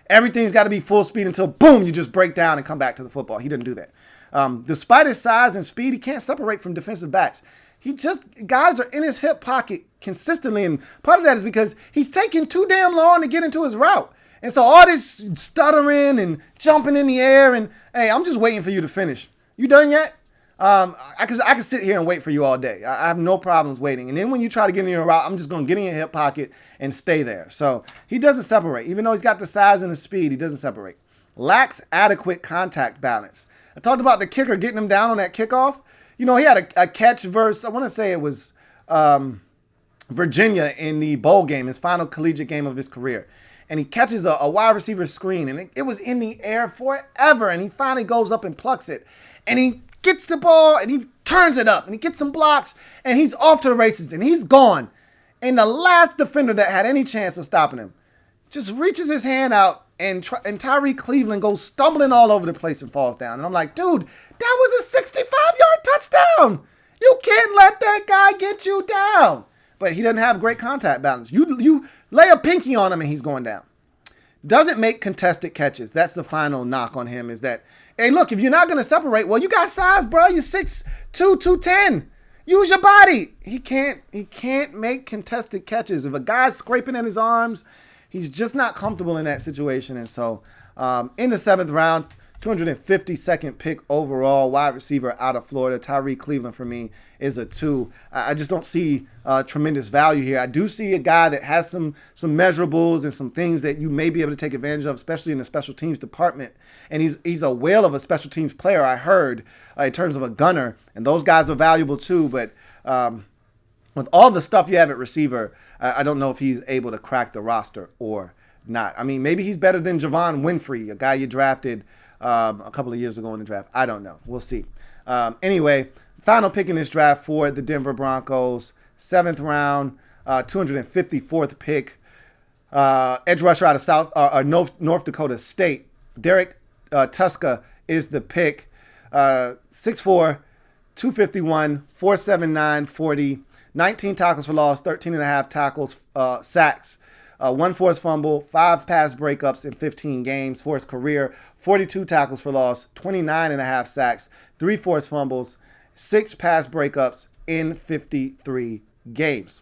Everything's got to be full speed until, boom, you just break down and come back to the football. He didn't do that. Despite his size and speed, he can't separate from defensive backs. Guys are in his hip pocket consistently, and part of that is because he's taking too damn long to get into his route. And so all this stuttering and jumping in the air, and hey, I'm just waiting for you to finish. You done yet? I could sit here and wait for you all day. I have no problems waiting. And then when you try to get in your route, I'm just going to get in your hip pocket and stay there. So he doesn't separate. Even though he's got the size and the speed, he doesn't separate. Lacks adequate contact balance. I talked about the kicker getting him down on that kickoff. You know, he had a catch versus, I want to say it was Virginia in the bowl game, his final collegiate game of his career. And he catches a wide receiver screen, and it was in the air forever. And he finally goes up and plucks it. And he gets the ball, and he turns it up, and he gets some blocks, and he's off to the races, and he's gone. And the last defender that had any chance of stopping him just reaches his hand out, and Tyrie Cleveland goes stumbling all over the place and falls down. And I'm like, dude, that was a 65-yard touchdown. You can't let that guy get you down. But he doesn't have great contact balance. You lay a pinky on him, and he's going down. Doesn't make contested catches. That's the final knock on him, is that, hey, look, if you're not going to separate, well, you got size, bro. You're 6'2", 210. Use your body. He can't make contested catches. If a guy's scraping at his arms, he's just not comfortable in that situation. And so in the 7th round, 252nd pick overall, wide receiver out of Florida, Tyrie Cleveland for me is a 2. I just don't see tremendous value here. I do see a guy that has some measurables and some things that you may be able to take advantage of, especially in the special teams department. And he's a whale of a special teams player, I heard, in terms of a gunner. And those guys are valuable too. But with all the stuff you have at receiver, I don't know if he's able to crack the roster or not. I mean, maybe he's better than Javon Winfrey, a guy you drafted a couple of years ago in the draft. I don't know. We'll see. Anyway, final pick in this draft for the Denver Broncos, 7th round, 254th pick, edge rusher out of North Dakota State. Derek Tuska is the pick. 6'4", 251, 479, 40, 19 tackles for loss, 13.5 tackles, sacks. 1 forced fumble, 5 pass breakups in 15 games for his career, 42 tackles for loss, 29.5 sacks, 3 forced fumbles, 6 pass breakups in 53 games.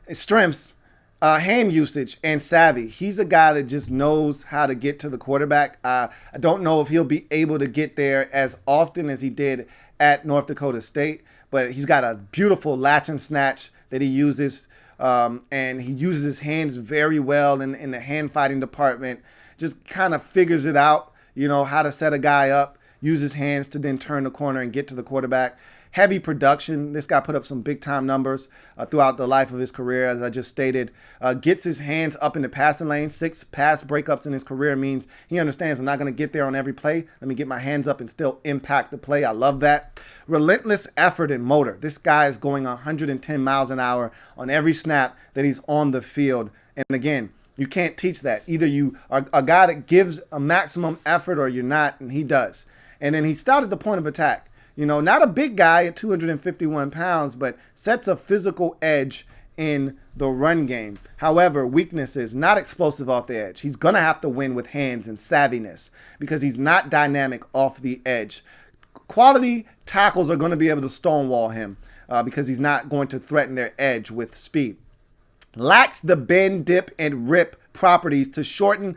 His strengths, hand usage and savvy. He's a guy that just knows how to get to the quarterback. I don't know if he'll be able to get there as often as he did at North Dakota State, but he's got a beautiful latch and snatch that he uses. And he uses his hands very well in the hand fighting department. Just kind of figures it out, you know, how to set a guy up, use his hands to then turn the corner and get to the quarterback. Heavy production. This guy put up some big time numbers throughout the life of his career, as I just stated. Gets his hands up in the passing lane. 6 pass breakups in his career means he understands I'm not going to get there on every play. Let me get my hands up and still impact the play. I love that. Relentless effort and motor. This guy is going 110 miles an hour on every snap that he's on the field. And again, you can't teach that. Either you are a guy that gives a maximum effort or you're not, and he does. And then he's stout at the point of attack. You know, not a big guy at 251 pounds, but sets a physical edge in the run game. However, weaknesses, not explosive off the edge. He's going to have to win with hands and savviness because he's not dynamic off the edge. Quality tackles are going to be able to stonewall him because he's not going to threaten their edge with speed. Lacks the bend, dip, and rip properties to shorten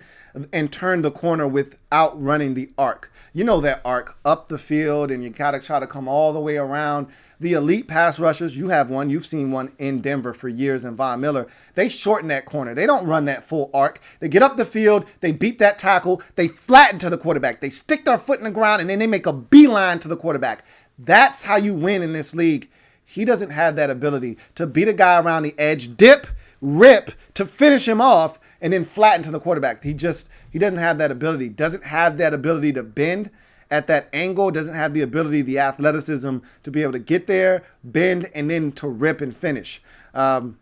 and turn the corner without running the arc. You know that arc up the field, and you got to try to come all the way around. The elite pass rushers, you have one. You've seen one in Denver for years, and Von Miller. They shorten that corner. They don't run that full arc. They get up the field. They beat that tackle. They flatten to the quarterback. They stick their foot in the ground, and then they make a beeline to the quarterback. That's how you win in this league. He doesn't have that ability to beat a guy around the edge, dip, rip, to finish him off, and then flatten to the quarterback. He doesn't have that ability. Doesn't have that ability to bend at that angle. Doesn't have the ability, the athleticism to be able to get there, bend, and then to rip and finish. And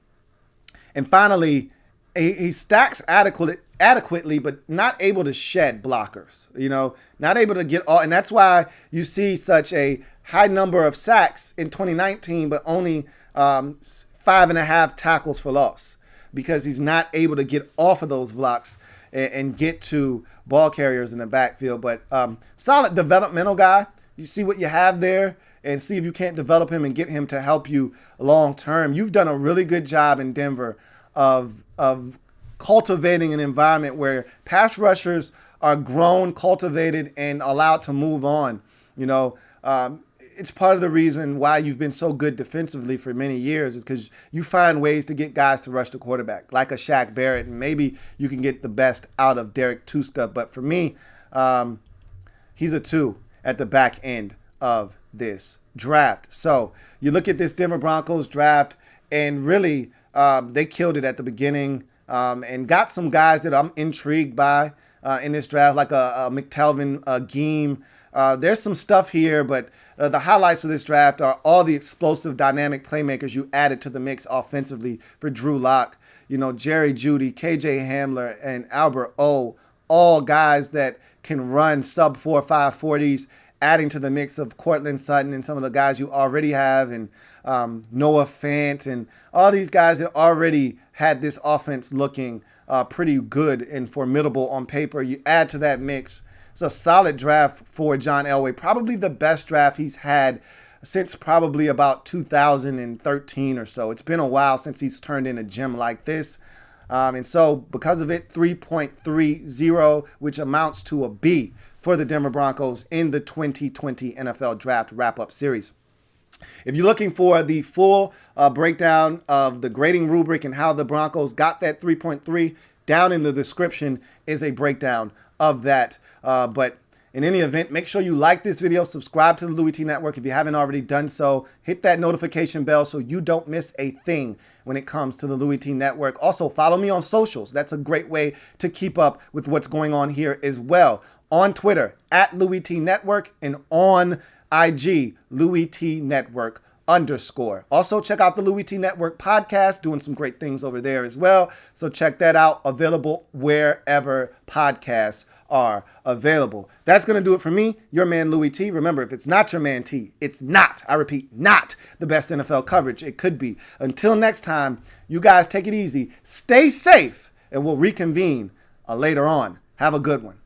finally, he stacks adequately, but not able to shed blockers. You know, not able to get all, and that's why you see such a high number of sacks in 2019, but only 5.5 tackles for loss, because he's not able to get off of those blocks and get to ball carriers in the backfield. But solid developmental guy. You see what you have there and see if you can't develop him and get him to help you long term. You've done a really good job in Denver of cultivating an environment where pass rushers are grown, cultivated, and allowed to move on. You know, It's part of the reason why you've been so good defensively for many years is because you find ways to get guys to rush the quarterback, like a Shaq Barrett, and maybe you can get the best out of Derek Tuska. But for me, he's a 2 at the back end of this draft. So you look at this Denver Broncos draft, and really they killed it at the beginning and got some guys that I'm intrigued by in this draft, like a McTelvin Agim. There's some stuff here, but the highlights of this draft are all the explosive, dynamic playmakers you added to the mix offensively for Drew Lock. You know, Jerry Jeudy, KJ Hamler, and Albert O, all guys that can run sub 4.5 40s, adding to the mix of Cortland Sutton and some of the guys you already have, and Noah Fant, and all these guys that already had this offense looking pretty good and formidable on paper. You add to that mix. It's a solid draft for John Elway, probably the best draft he's had since probably about 2013 or so. It's been a while since he's turned in a gem like this. And so because of it, 3.30, which amounts to a B for the Denver Broncos in the 2020 NFL Draft Wrap-Up Series. If you're looking for the full breakdown of the grading rubric and how the Broncos got that 3.3, down in the description is a breakdown of that. But in any event, make sure you like this video, subscribe to the Louie T Network if you haven't already done so. Hit that notification bell so you don't miss a thing when it comes to the Louie T Network. Also, follow me on socials. That's a great way to keep up with what's going on here as well. On Twitter, at Louie T Network, and on IG, Louie T Network _. Also, check out the Louie T Network podcast, doing some great things over there as well. So check that out, available wherever podcasts are available. That's going to do it for me, your man Louie T. Remember, if it's not your man T, it's not, I repeat, not the best NFL coverage it could be. Until next time, you guys take it easy, stay safe, and we'll reconvene later on. Have a good one.